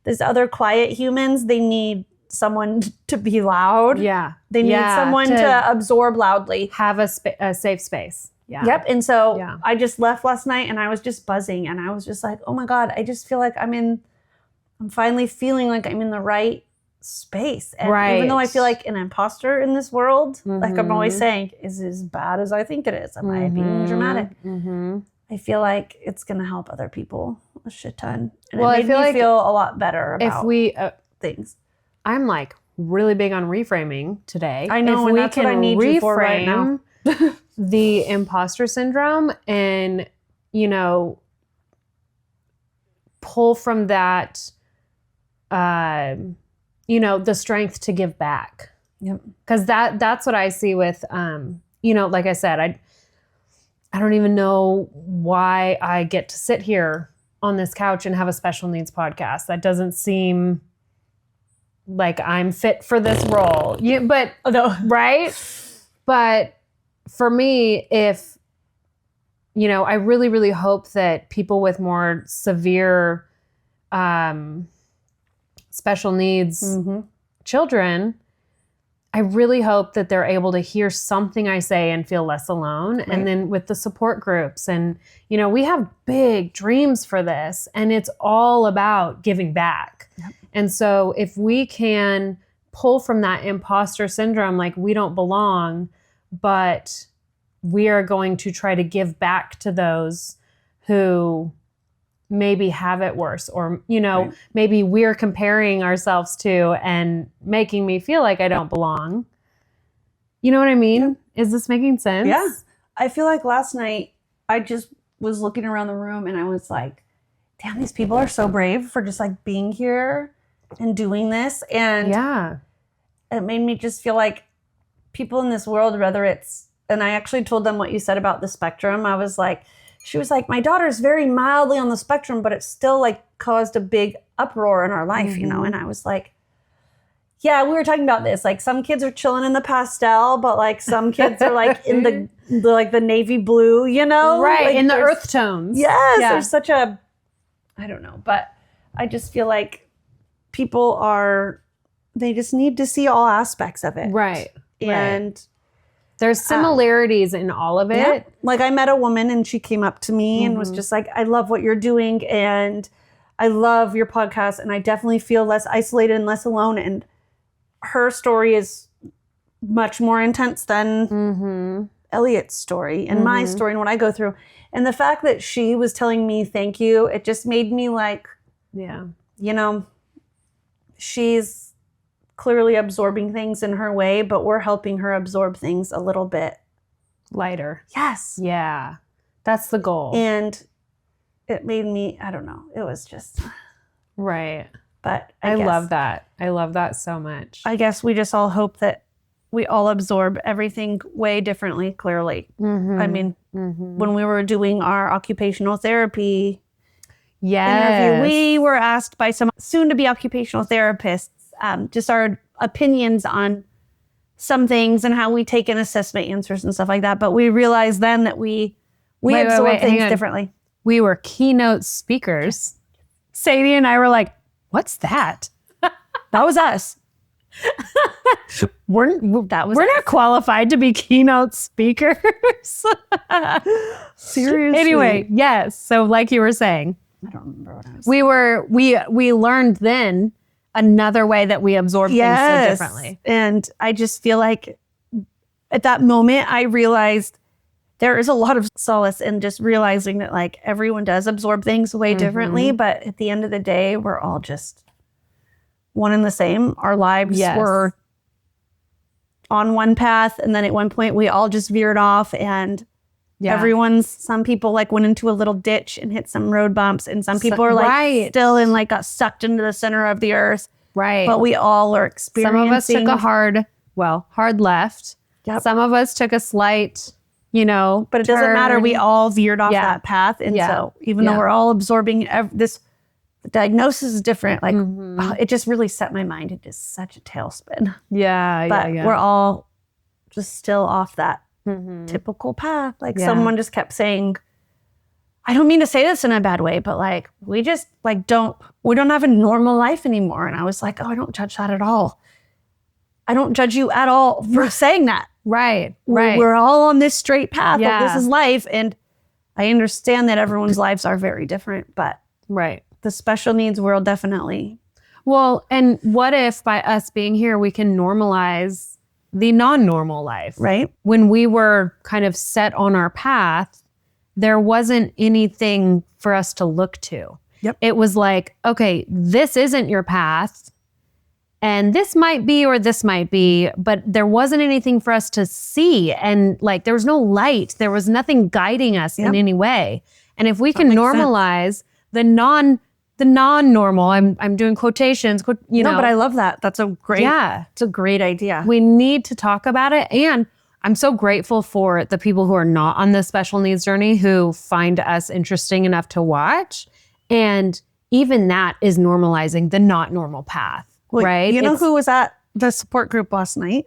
there's other quiet humans. They need someone to be loud. Yeah. They need someone to absorb loudly. Have a safe space. Yeah. Yep. And so I just left last night and I was just buzzing, and I was just like, oh my God, I just feel like I'm finally feeling like I'm in the right space. And even though I feel like an imposter in this world, like I'm always saying, is it as bad as I think it is? Am I being dramatic? I feel like it's going to help other people a shit ton. And it made me feel a lot better about things. I'm like really big on reframing today. I know, if and we that's can what I need you for right now. the imposter syndrome and, pull from that, the strength to give back. Yep. Because that's what I see with, like I said, I don't even know why I get to sit here on this couch and have a special needs podcast. That doesn't seem like I'm fit for this role. Right? But for me, if, I really, really hope that people with more severe special needs children, I really hope that they're able to hear something I say and feel less alone. Right. And then with the support groups, and, we have big dreams for this, and it's all about giving back. Yep. And so if we can pull from that imposter syndrome, like we don't belong, but we are going to try to give back to those who maybe have it worse, or, you know, Right. maybe we're comparing ourselves to and making me feel like I don't belong. You know what I mean? Is this making sense? Yeah. I feel like last night I just was looking around the room and I was like, damn, these people are so brave for just like being here and doing this. And Yeah. it made me just feel like people in this world, whether it's, and I actually told them what you said about the spectrum. I was like, she was like, my daughter's very mildly on the spectrum, but it still like caused a big uproar in our life, you know? And I was like, yeah, we were talking about this. Like some kids are chilling in the pastel, but like some kids are like in the navy blue, you know? Right. Like in the there's- earth tones. Yes, Yeah. there's such a, I don't know, but I just feel like people they just need to see all aspects of it. Right. And there's similarities in all of it. yeah, like I met a woman and she came up to me and was just like, I love what you're doing and I love your podcast and I definitely feel less isolated and less alone. And her story is much more intense than Elliot's story and my story and what I go through. And the fact that she was telling me thank you, it just made me like, Yeah. you know, she's clearly absorbing things in her way, but we're helping her absorb things a little bit Lighter. Yes. Yeah. That's the goal. And it made me, I don't know, it was just, Right. but I guess- love that. I love that so much. I guess we just all hope that we all absorb everything way differently, clearly. I mean, when we were doing our occupational therapy interview, we were asked by some soon-to-be occupational therapists just our opinions on some things and how we take in assessment answers and stuff like that. But we realized then that we absorb things differently. We were keynote speakers. Sadie and I were like, what's that? That was us. We're not qualified to be keynote speakers. Seriously. Anyway, yes. So like you were saying, I don't remember what I was we learned then another way that we absorb things so differently. And I just feel like at that moment I realized there is a lot of solace in just realizing that like everyone does absorb things way differently, but at the end of the day, we're all just one and the same. Our lives were on one path, and then at one point we all just veered off, and some people like went into a little ditch and hit some road bumps, and some people are like still and like got sucked into the center of the earth. Right. But we all are experiencing. Some of us took a hard left. Yep. Some of us took a slight, but it doesn't matter. We all veered off Yeah. that path. And Yeah. so even though Yeah. we're all absorbing this, the diagnosis is different. Like it just really set my mind into such a tailspin. But we're all just still off that typical path. Like someone just kept saying, I don't mean to say this in a bad way, but like, we just like we don't have a normal life anymore. And I was like, oh, I don't judge that at all. I don't judge you at all for saying that. Right. We're all on this straight path. Yeah. This is life. And I understand that everyone's lives are very different, but the special needs world definitely. Well, and what if by us being here, we can normalize the non-normal life? Right. When we were kind of set on our path, there wasn't anything for us to look to. Yep. It was like, okay, this isn't your path. And this might be, or this might be, but there wasn't anything for us to see. And like, there was no light. There was nothing guiding us in any way. And if we can normalize the non-normal, I'm doing quotations, No, but I love that. That's it's a great idea. we need to talk about it. And I'm so grateful for the people who are not on the special needs journey who find us interesting enough to watch. And even that is normalizing the not normal path. Well, right? You know who was at the support group last night?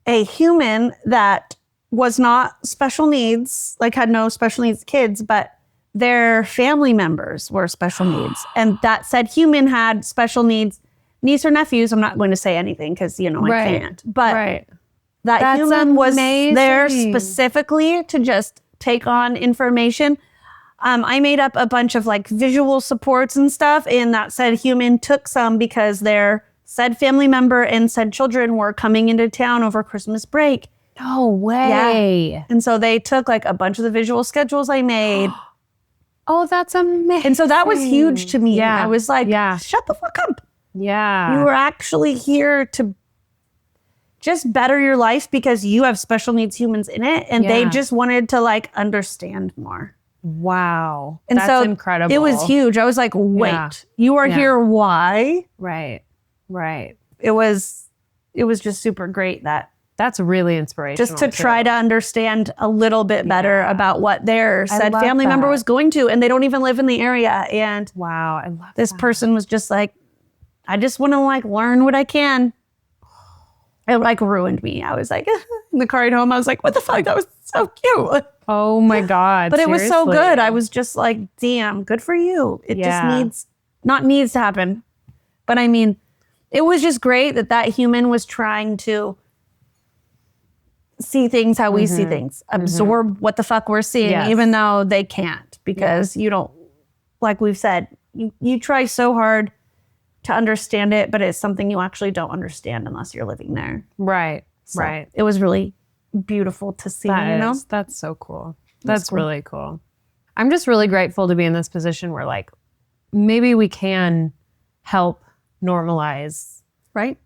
A human that was not special needs, like had no special needs kids, but their family members were special needs. And that said human had special needs, niece or nephews. I'm not going to say anything because, I can't. But that That's human was amazing. there specifically to just take on information. I made up a bunch of like visual supports and stuff, and that said human took some because their said family member and said children were coming into town over Christmas break. No way. And so they took like a bunch of the visual schedules I made Oh, that's amazing. And so that was huge to me. Yeah. I was like, Yeah. shut the fuck up. Yeah. You were actually here to just better your life because you have special needs humans in it. And they Yeah. just wanted to like understand more. Wow. And that's so incredible. it was huge. I was like, wait, Yeah. you are Yeah. here. Why? Right. Right. It was just super great that That's really inspirational. just to try to understand a little bit better Yeah. about what their said love family member that. was going to. And they don't even live in the area. And Wow. I love this that. person was just like, I just want to like learn what I can. It like ruined me. I was like, in the car ride home, I was like, what the fuck? That was so cute. Oh my God. But it was so seriously. good. I was just like, damn, good for you. It Yeah. just needs to happen. But I mean, it was just great that human was trying to see things how we see things, absorb what the fuck we're seeing, Yes. even though they can't, because you don't, like we've said, you try so hard to understand it, but it's something you actually don't understand unless you're living there. Right. So Right. It was really beautiful to see, That's so cool. That's cool. really cool. I'm just really grateful to be in this position where like maybe we can help normalize right?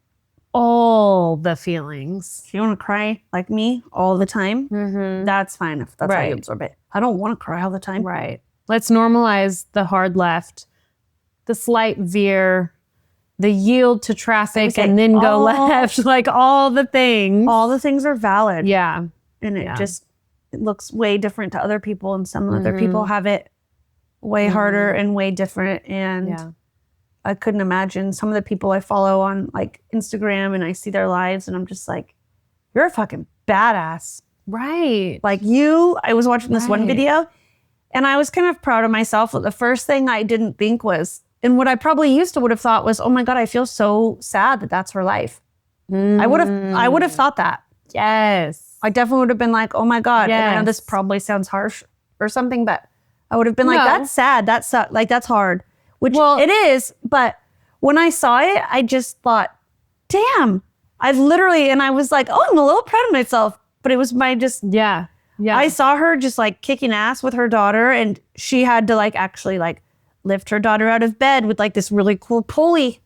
all the feelings. If you want to cry like me all the time, that's fine if that's how you Right. absorb it. I don't want to cry all the time. Right. Let's normalize the hard left, the slight veer, the yield to traffic say and then go all- left, like all the things. All the things are valid. Yeah. And it Yeah. it looks way different to other people, and some other people have it way harder and way different. And Yeah. I couldn't imagine some of the people I follow on like Instagram, and I see their lives and I'm just like, you're a fucking badass. Right. Like I was watching this one Right. video and I was kind of proud of myself. The first thing I didn't think was, and what I probably used to would have thought was, oh my God, I feel so sad that that's her life. I would have thought that. Yes. I definitely would have been like, oh my God. And I know this Yes. probably sounds harsh or something, but I would have been like, No. that's sad. That's like, that's hard, which Well- it is. But when I saw it, I just thought, damn, and I was like, oh, I'm a little proud of myself. But it was Yeah. Yeah. I saw her just like kicking ass with her daughter, and she had to like actually like lift her daughter out of bed with like this really cool pulley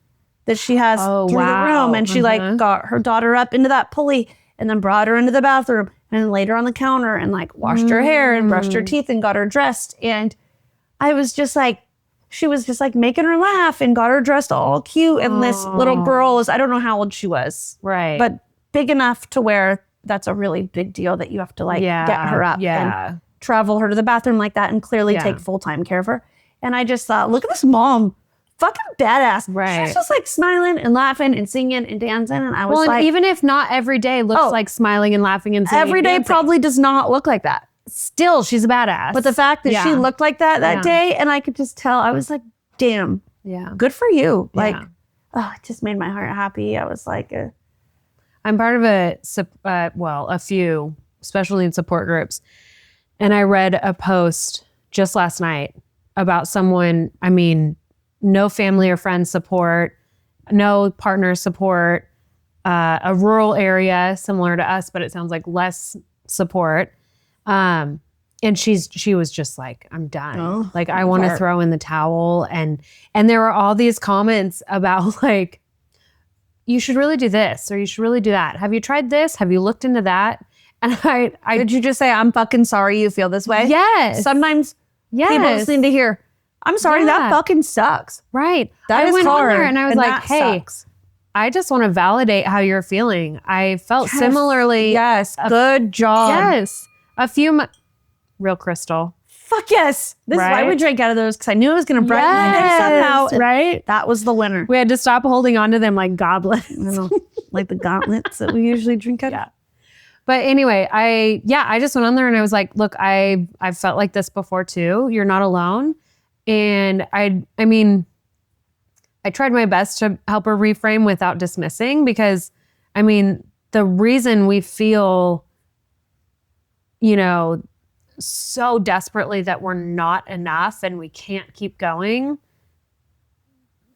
that she has Oh, through wow. the room. And she like got her daughter up into that pulley and then brought her into the bathroom and then laid her on the counter and like washed her hair and brushed her teeth and got her dressed. And I was just like, she was just like making her laugh and got her dressed all cute. And this little girl I don't know how old she was, right. but big enough to where that's a really big deal that you have to like get her up and travel her to the bathroom like that and clearly take full-time care of her. And I just thought, look at this mom, fucking badass. Right. She was just like smiling and laughing and singing and dancing. And I was Well, and like, even if not every day looks like smiling and laughing and singing every and day dancing, probably does not look like that. still she's a badass. But the fact that she looked like that Yeah. day, and I could just tell, I was like, damn, yeah. good for you. Like, Yeah. oh, it just made my heart happy. I was like, I'm part of a few special needs support groups. And I read a post just last night about someone, I mean, no family or friend support, no partner support, a rural area similar to us, but it sounds like less support. And she was just like, I'm done. Oh, like, I want to throw in the towel. And there were all these comments about like, you should really do this or you should really do that. Have you tried this? Have you looked into that? And I did you just say, I'm fucking sorry you feel this way? yes. Sometimes people just need to hear, I'm sorry, that Yeah. fucking sucks. Right. That I is went hard. on there and I was like, that hey, sucks. I just want to validate how you're feeling. I felt Yes. similarly. Yes. Good job. Yes. A few real crystal. Fuck yes. This is why Right? we drank out of those, because I knew it was going to brighten my day somehow. Yes, right? That was the winner. We had to stop holding on to them like goblets. I know, like the gauntlets that we usually drink out of. Yeah. But anyway, I just went on there and I was like, look, I've felt like this before too. You're not alone. And I mean, I tried my best to help her reframe without dismissing, because I mean, the reason we feel, so desperately that we're not enough and we can't keep going,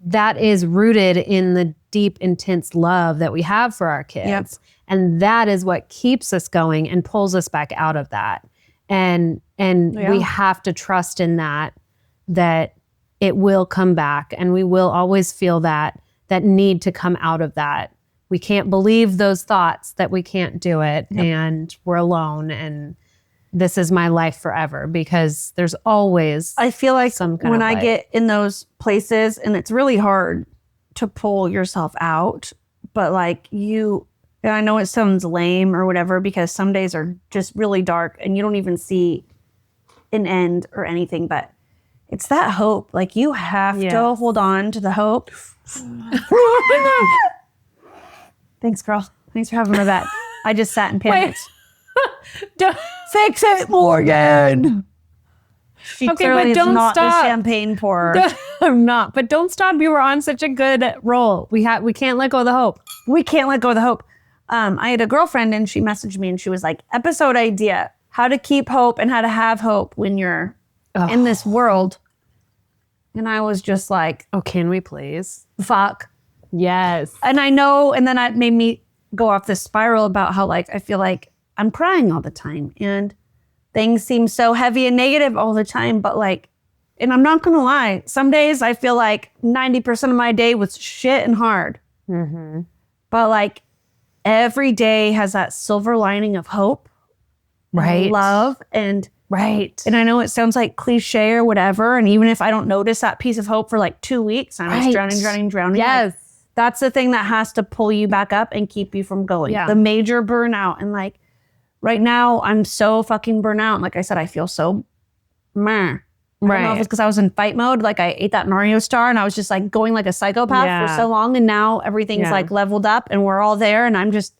that is rooted in the deep, intense love that we have for our kids. Yep. And that is what keeps us going and pulls us back out of that. And we have to trust in that that it will come back, and we will always feel that need to come out of that. We can't believe those thoughts that we can't do it, and we're alone, and this is my life forever, because there's always I feel like some kind when of I light. get in those places, and it's really hard to pull yourself out, but like and I know it sounds lame or whatever, because some days are just really dark and you don't even see an end or anything, but it's that hope. Like you have to hold on to the hope. Thanks, girl. Thanks for having my back. I just sat and panicked. Don't- Fix it, Morgan. She Okay, clearly but is don't not stop. the champagne pourer. I'm not, but don't stop. You were on such a good roll. We can't let go of the hope. We can't let go of the hope. I had a girlfriend and she messaged me and she was like, episode idea, how to keep hope and how to have hope when you're in this world. And I was just like, Oh, can we please? fuck. Yes. And I know, and then that made me go off this spiral about how like, I feel like I'm crying all the time and things seem so heavy and negative all the time. But like, and I'm not going to lie, some days I feel like 90% of my day was shit and hard. Mm-hmm. But like every day has that silver lining of hope, Right. and love, and Right. I know it sounds like cliche or whatever. And even if I don't notice that piece of hope for like 2 weeks, I'm just drowning. Yes. Like, that's the thing that has to pull you back up and keep you from going. Yeah. The major burnout. And like right now, I'm so fucking burnt out. Like I said, I feel so meh. I don't know if it's because I was in fight mode. Like I ate that Mario star and I was just like going like a psychopath for so long. And now everything's like leveled up and we're all there. And I'm just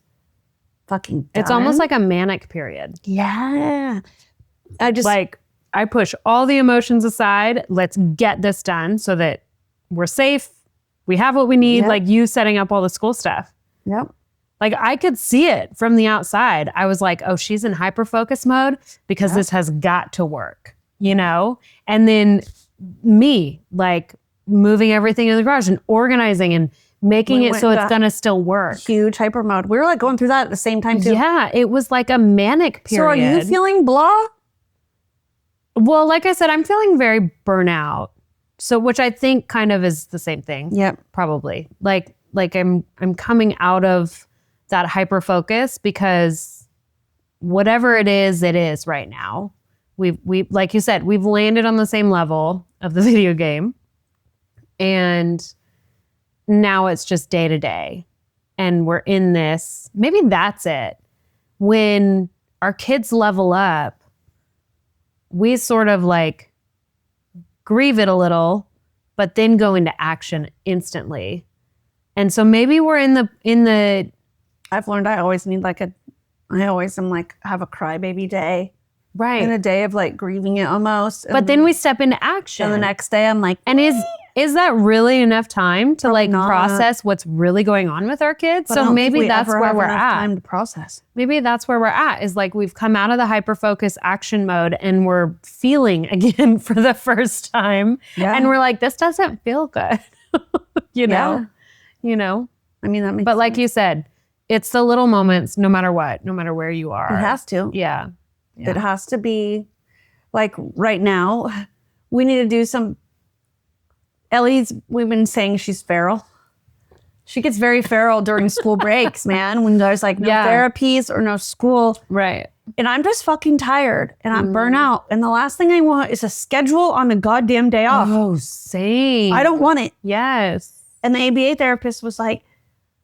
fucking done. It's almost like a manic period. Yeah. I just Like I push all the emotions aside. Let's get this done so that we're safe. We have what we need. Yep. Like you setting up all the school stuff. Yep. Like I could see it from the outside. I was like, oh, she's in hyper focus mode because this has got to work, you know? And then me, like moving everything in the garage and organizing and making it so it's going to still work. Huge hyper mode. We were like going through that at the same time too. Yeah, it was like a manic period. So are you feeling blah? Well, like I said, I'm feeling very burnout. So, which I think kind of is the same thing. Yep. Probably. Like I'm coming out of that hyper focus because whatever it is right now. We like you said, we've landed on the same level of the video game, and now it's just day to day, and we're in this. Maybe that's it. When our kids level up, we sort of like grieve it a little, but then go into action instantly. And so maybe we're in the I've learned I always need I always am like have a crybaby day. right. In a day of like grieving it almost. But then we step into action. And the next day I'm like, and is that really enough time to like not. process what's really going on with our kids? but I So don't think maybe we that's ever where have we're enough at. time to process. Maybe that's where we're at, is like we've come out of the hyper-focus action mode and we're feeling again for the first time. Yeah. And we're like, this doesn't feel good. You know? I mean, that makes But like you said, it's the little moments, no matter what, no matter where you are. it has to. Yeah. It has to be like right now, we need to do some. We've been saying she's feral. She gets very feral during school breaks, man, when there's like no therapies or no school. Right. And I'm just fucking tired and I'm burnt out. And the last thing I want is a schedule on a goddamn day off. Oh, same. I don't want it. Yes. And the ABA therapist was like,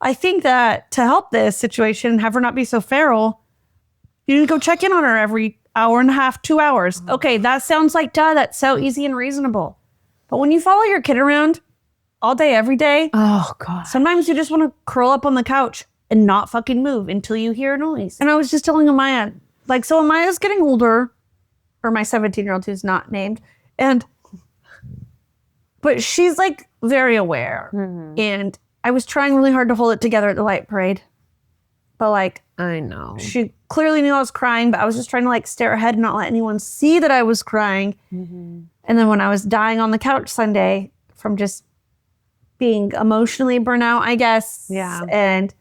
I think that to help this situation and have her not be so feral, you need to go check in on her every hour and a half, 2 hours. Okay, that sounds like, duh, that's so easy and reasonable. But when you follow your kid around all day, every day, Oh, God. sometimes you just want to curl up on the couch and not fucking move until you hear a noise. And I was just telling Amaya, like, so Amaya's getting older, or my 17-year-old who's not named, but she's like very aware. And I was trying really hard to hold it together at the light parade. But like, I know. she clearly knew I was crying, but I was just trying to like stare ahead and not let anyone see that I was crying. And then when I was dying on the couch Sunday from just being emotionally burnt out, I guess. Yeah. And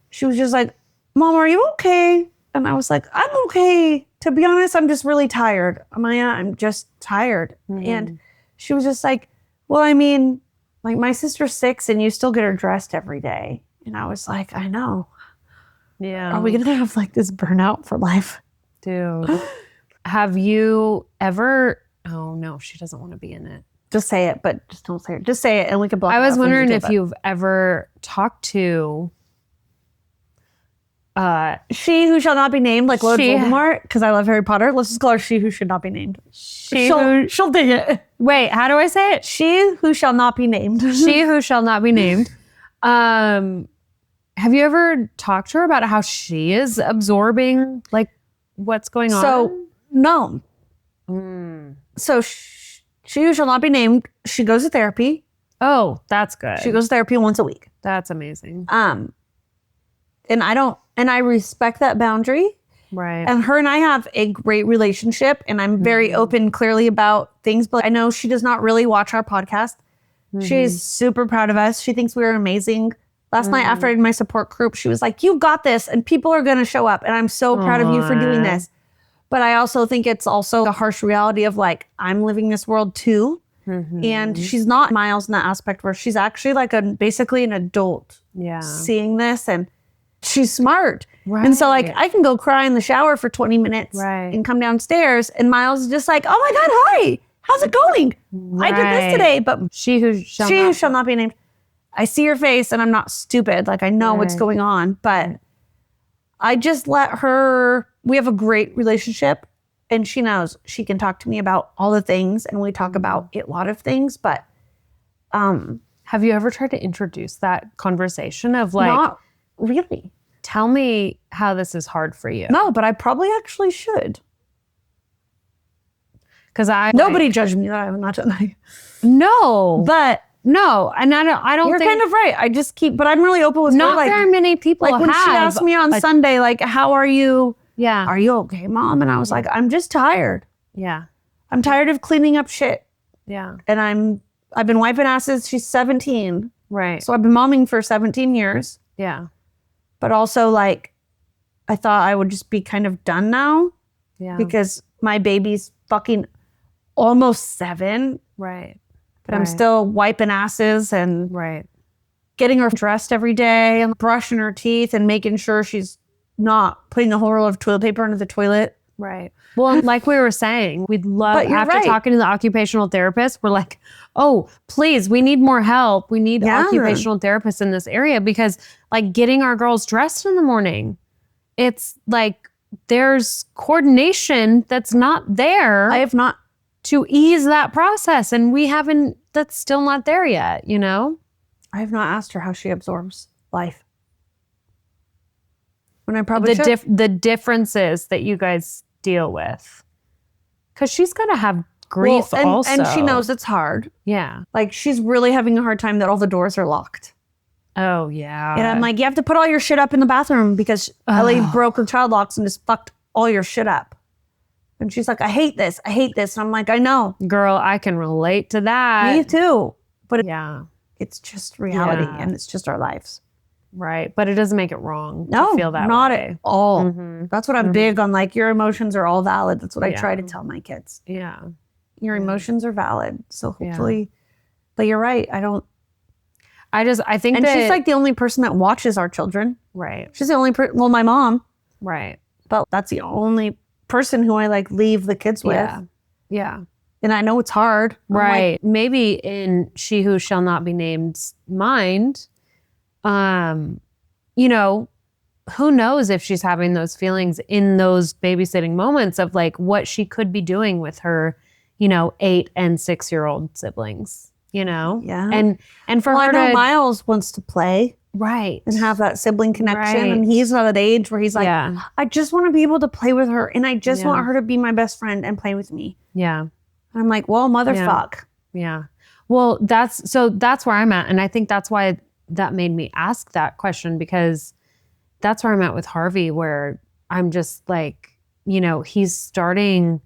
she was just like, Mom, are you okay? And I was like, I'm okay. To be honest, I'm just really tired. Amaya, I'm just tired. And she was just like, well, I mean, like my sister's 6 and you still get her dressed every day. And I was like, I know. Yeah. Are we going to have like this burnout for life? Dude. Have you ever, oh no, she doesn't want to be in it. Just say it, but just don't say it. Just say it and we can block I it was out from wondering YouTube, if but- you've ever talked to She Who Shall Not Be Named, like Lord She- Voldemort, because I love Harry Potter. Let's just call her She Who Should Not Be Named. who, She'll dig it. wait, how do I say it? She Who Shall Not Be Named. She who shall not be named. Have you ever talked to her about how she is absorbing like what's going on? So, no. So, She Who Shall Not Be Named, she goes to therapy. Oh, that's good. She goes to therapy once a week. That's amazing. And I respect that boundary. Right. And her and I have a great relationship, and I'm very open clearly about things, but I know she does not really watch our podcast. She's super proud of us. She thinks we're amazing. Last night after I did my support group, she was like, you got this, and people are going to show up, and I'm so proud of you for doing this. But I also think it's also the harsh reality of like, I'm living this world too. And she's not Miles in that aspect where she's actually like basically an adult Yeah. seeing this, and she's smart. Right. And so like I can go cry in the shower for 20 minutes Right. and come downstairs and Miles is just like, oh my God, hi, how's it going? I did this today, but She who shall she not who shall not be named. I see her face and I'm not stupid. Like I know what's Right. going on, but I just let her, we have a great relationship and she knows she can talk to me about all the things and we talk about a lot of things, but Have you ever tried to introduce that conversation of like, not really. tell me how this is hard for you? No, but I probably actually should. Because Nobody judged me that I have not done that. No, But no, and I don't you're think kind of right. I just keep, but I'm really open with her. not Like, very many people like when have. she asked me on Sunday, like, how are you? Yeah, Are you okay, Mom? And I was like, I'm just tired. yeah, I'm tired of cleaning up shit. yeah, And I've been wiping asses. She's 17. right, So I've been momming for 17 years. yeah, But also like, I thought I would just be kind of done now yeah, because my baby's fucking almost 7. right, But I'm Right. still wiping asses and right, getting her dressed every day and brushing her teeth and making sure she's not putting the whole roll of toilet paper into the toilet. right. Well, like we were saying, we'd love But you're after right. talking to the occupational therapist, we're like, oh, please, we need more help. We need Yeah. occupational therapists in this area because like getting our girls dressed in the morning, it's like there's coordination that's not there. I have not. to ease that process. And that's still not there yet, you know? I have not asked her how she absorbs life. When I probably should. The differences that you guys deal with. Because she's going to have grief Well, also. and she knows it's hard. Yeah. Like she's really having a hard time that all the doors are locked. Oh, yeah. And I'm like, you have to put all your shit up in the bathroom because Ellie broke the child locks and just fucked all your shit up. And she's like, I hate this. I hate this. And I'm like, I know. Girl, I can relate to that. Me too. But Yeah. it's just reality Yeah. and it's just our lives. Right. But it doesn't make it wrong No, to feel that not way. at all. Mhm. That's what I'm big on. Like, your emotions are all valid. That's what I Yeah. try to tell my kids. Yeah. Your emotions are valid. So Yeah. hopefully, but you're right. I don't. I think And that. she's like the only person that watches our children. right. She's the only well, my mom, Right. but that's the only person who I like leave the kids with. Yeah. Yeah. And I know it's hard. I'm like, Right. Maybe in She Who Shall Not Be Named's mind, you know, who knows if she's having those feelings in those babysitting moments of like what she could be doing with her, 8 and 6-year-old siblings, Yeah. And for well, I her know to, Miles wants to play right. and have that sibling connection. Right. And he's at an age where he's like, yeah. I just want to be able to play with her. And I just Yeah. want her to be my best friend and play with me. Yeah. And I'm like, well, motherfuck. Yeah. Well, that's where I'm at. And I think that's why that made me ask that question, because that's where I'm at with Harvey, where I'm just like, he's starting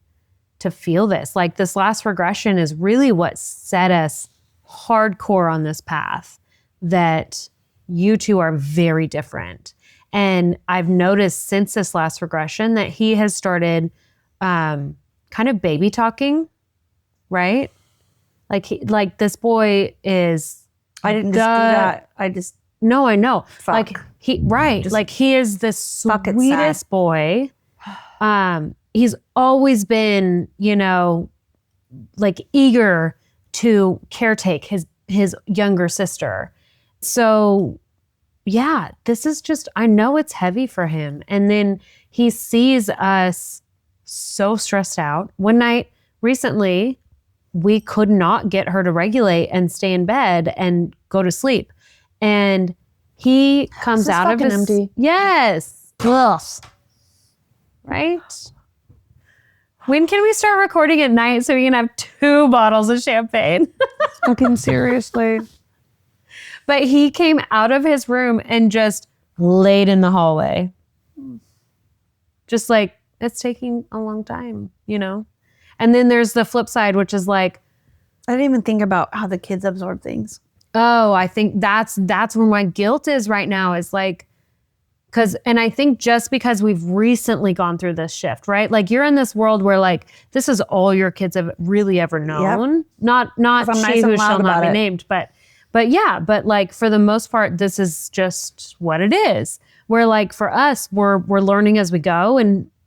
to feel this. Like this last regression is really what set us hardcore on this path, that you two are very different. And I've noticed since this last regression that he has started kind of baby talking, right? Like this boy is. I didn't just do that. I just No, I know. fuck. Like he is the Fuck, it's sweetest boy. He's always been, like eager to caretake his younger sister. So yeah, this is just, I know it's heavy for him. And then he sees us so stressed out. One night recently, we could not get her to regulate and stay in bed and go to sleep. And he comes This is out of fucking his empty. Yes. Ugh. Right? When can we start recording at night so we can have 2 bottles of champagne? fucking seriously. But he came out of his room and just laid in the hallway. Just like, it's taking a long time, And then there's the flip side, which is like, I didn't even think about how the kids absorb things. oh, I think that's where my guilt is right now, is like, and I think just because we've recently gone through this shift, right? Like you're in this world where like, this is all your kids have really ever known. Not I'm she nice who and loud shall not about be it. named, but yeah, but like for the most part, this is just what it is. Where like for us, we're learning as we go.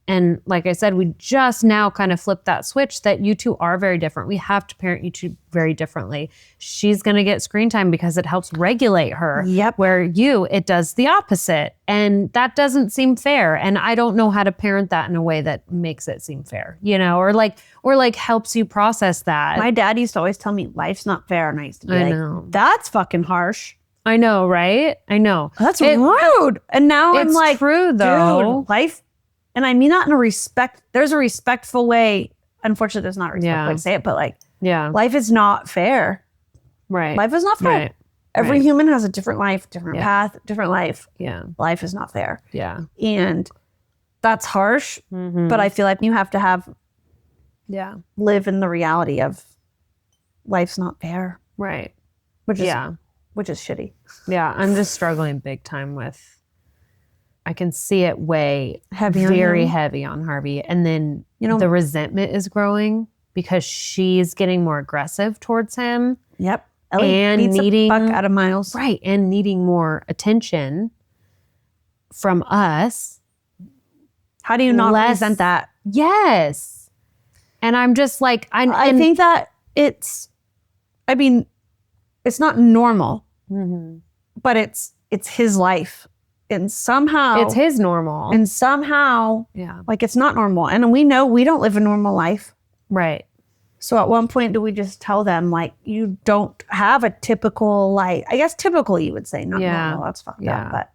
And like I said, we just now kind of flipped that switch that you two are very different. We have to parent you two very differently. She's going to get screen time because it helps regulate her. Yep. Where it does the opposite. And that doesn't seem fair. And I don't know how to parent that in a way that makes it seem fair, or like helps you process that. My dad used to always tell me life's not fair. And I used to be I like, know. that's fucking harsh. I know, right? I know. That's rude. And now I'm It's like, true though. dude, life, and I mean that in a there's a respectful way. Unfortunately, there's not a respectful way to say it, but like, Yeah. life is not fair. Right. Life is not fair. Right. Every Right. human has a different life, different Yeah. path, different life. Yeah. Life is not fair. Yeah. And that's harsh, Mhm. but I feel like you have to yeah. live in the reality of life's not fair, Right. which is Yeah. shitty. Yeah. I'm just struggling big time with. I can see it weigh Heavy on very him. heavy on Harvey, and then You know- the resentment is growing because she's getting more aggressive towards him. Yep. Ellie And beats needing- the fuck out of Miles. Right. And needing more attention from us. How do you not Less- resent that? Yes. And I'm just like, I think that it's not normal, Mhm. but it's his life. And somehow It's his normal. and somehow yeah. like it's not normal. And we know we don't live a normal life. Right. So at one point do we just tell them like you don't have a typical life? I guess typical you would say, not Yeah. normal. That's fucked Yeah. up. But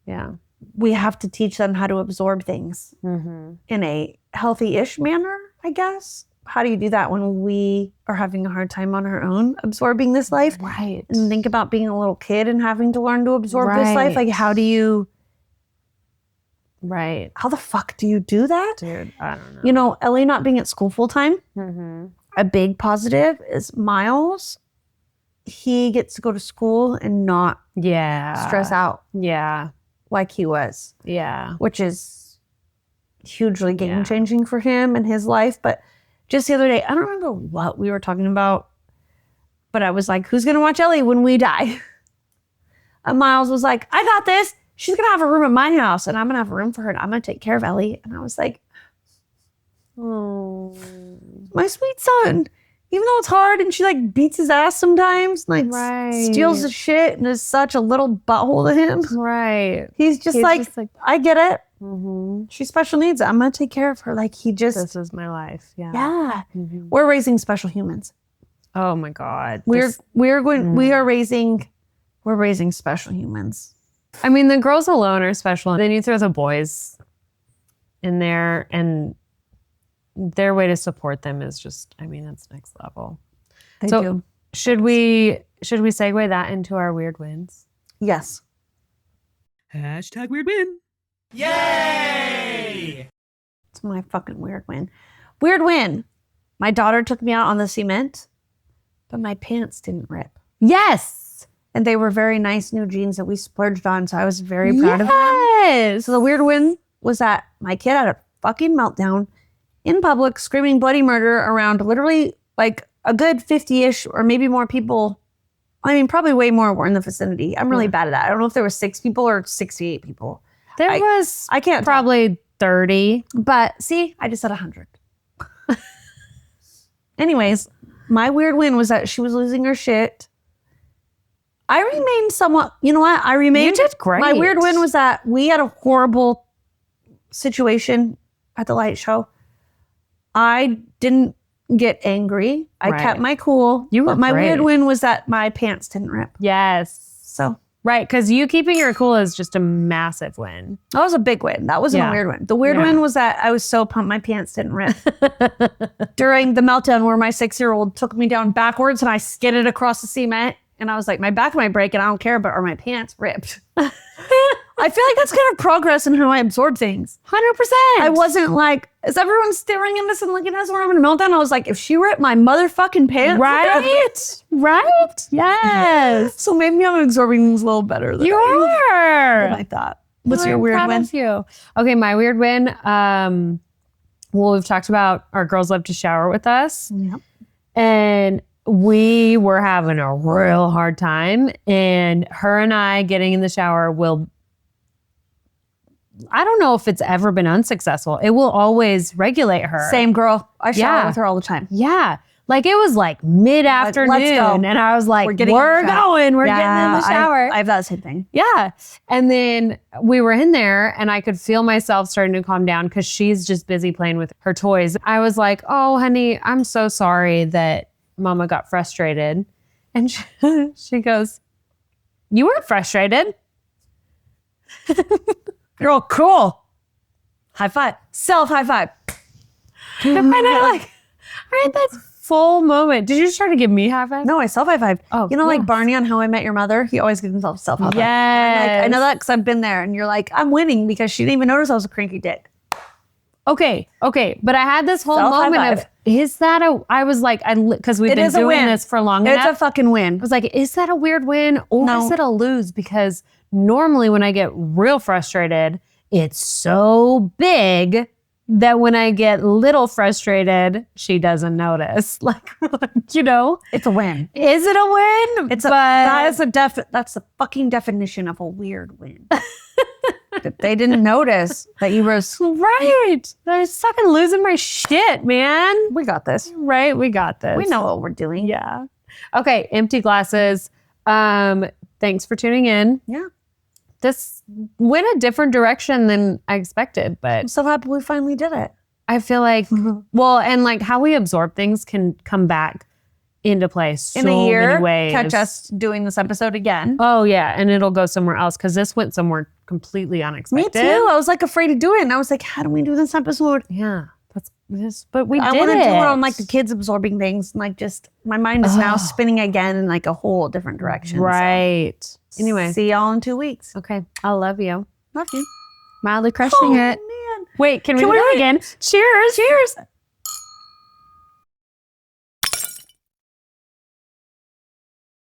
Yeah. we have to teach them how to absorb things Mm-hmm. in a healthy-ish manner, I guess. How do you do that when we are having a hard time on our own absorbing this life? Right. And think about being a little kid and having to learn to absorb this life. Right. Like Right. how the fuck do you do that? Dude, I don't know. Ellie not being at school full time, Mm-hmm. a big positive is Miles. He gets to go to school and not Yeah. stress out Yeah. like he was, Yeah. which is hugely Yeah. game changing for him and his life. But just the other day, I don't remember what we were talking about, but I was like, who's going to watch Ellie when we die? And Miles was like, I got this. She's going to have a room at my house and I'm going to have a room for her and I'm going to take care of Ellie. And I was like, Oh. my sweet son, even though it's hard and she like beats his ass sometimes, like Right. steals his shit and is such a little butthole to him. Right. He's just He's like, just like, I get it. mm-hmm. She's special needs. I'm going to take care of her. Like he just, This is my life. Yeah. yeah. Mhm. We're raising special humans. Oh my God. We're Mm. raising special humans. I mean, the girls alone are special. Then you throw the boys in there, and their way to support them is just, it's next level. They So- do. Should we segue that into our weird wins? Yes. Hashtag weird win. It's my fucking weird win. Weird win. My daughter took me out on the cement, but my pants didn't rip. Yes. And they were very nice new jeans that we splurged on. So I was very proud of them. Yes. So the weird win was that my kid had a fucking meltdown in public, screaming bloody murder around literally like a good 50-ish or maybe more people. I mean, probably way more were in the vicinity. I'm really bad at that. I don't know if there were 6 people or 68 people. There was I can't probably 30. But see, I just said 100. Anyways, my weird win was that she was losing her shit. I remained somewhat, you know what? You did great. My weird win was that we had a horrible situation at the light show. I didn't get angry. I kept my cool. But my weird win was that my pants didn't rip. Yes. So. Right, because you keeping your cool is just a massive win. That was a big win. That wasn't a weird win. The weird win was that I was so pumped my pants didn't rip. During the meltdown where my 6-year-old took me down backwards and I skidded across the cement. And I was like, my back might break and I don't care, but are my pants ripped? I feel like that's kind of progress in how I absorb things. 100%. I wasn't like, is everyone staring at us and looking at us when we're having a meltdown? I was like, if she ripped my motherfucking pants. Right? Right? Yes. So maybe I'm absorbing things a little better than You are. I thought. What's your weird win? You. Okay, my weird win. Well, we've talked about our girls love to shower with us. Yep. And we were having a real hard time. And her and I getting in the shower I don't know if it's ever been unsuccessful. It will always regulate her. Same girl. I shower with her all the time. Yeah. Like it was like mid-afternoon. Let's go. And I was like, we're getting going. in We're getting in the shower. I have that same thing. Yeah. And then we were in there and I could feel myself starting to calm down because she's just busy playing with her toys. I was like, oh, honey, I'm so sorry that Mama got frustrated. And she goes, you weren't frustrated. You're all cool. High five. Self high five. And I like, I had that full moment. Did you just try to give me a high five? No, I self high five. Oh, you know, like yes. Barney on How I Met Your Mother? He always gives himself self high five. Yes. I know that because I've been there. And you're like, I'm winning because she didn't even notice I was a cranky dick. Okay. But I had this whole Self-high moment five. of, I was like, because we've been doing this for long enough. It's a fucking win. I was like, is that a weird win or No. is it a lose? Because normally when I get real frustrated, it's so big that when I get little frustrated, she doesn't notice. Like, you know, It's a win. is it a win? That's the fucking definition of a weird win. That they didn't notice that you were. Right. I was fucking losing my shit, man. We got this. Right. We got this. We know what we're doing. Yeah. Okay. Empty glasses. Thanks for tuning in. Yeah. This went a different direction than I expected, but I'm so happy we finally did it. I feel like, well, and like how we absorb things can come back into play so In a year, many ways. catch us doing this episode again. Oh yeah, and it'll go somewhere else because this went somewhere completely Me unexpected. too. I was like afraid to do it. And I was like, how do we do this episode? Yeah, that's this, but we I did want to it. do it on like the kids absorbing things. And like just, my mind is now spinning again in like a whole different direction. so. Right. Anyway, See y'all in 2 weeks. okay, I love you. Love you. Mildly crushing it. Man. Wait, can we Can do we that read- again? Cheers. Cheers.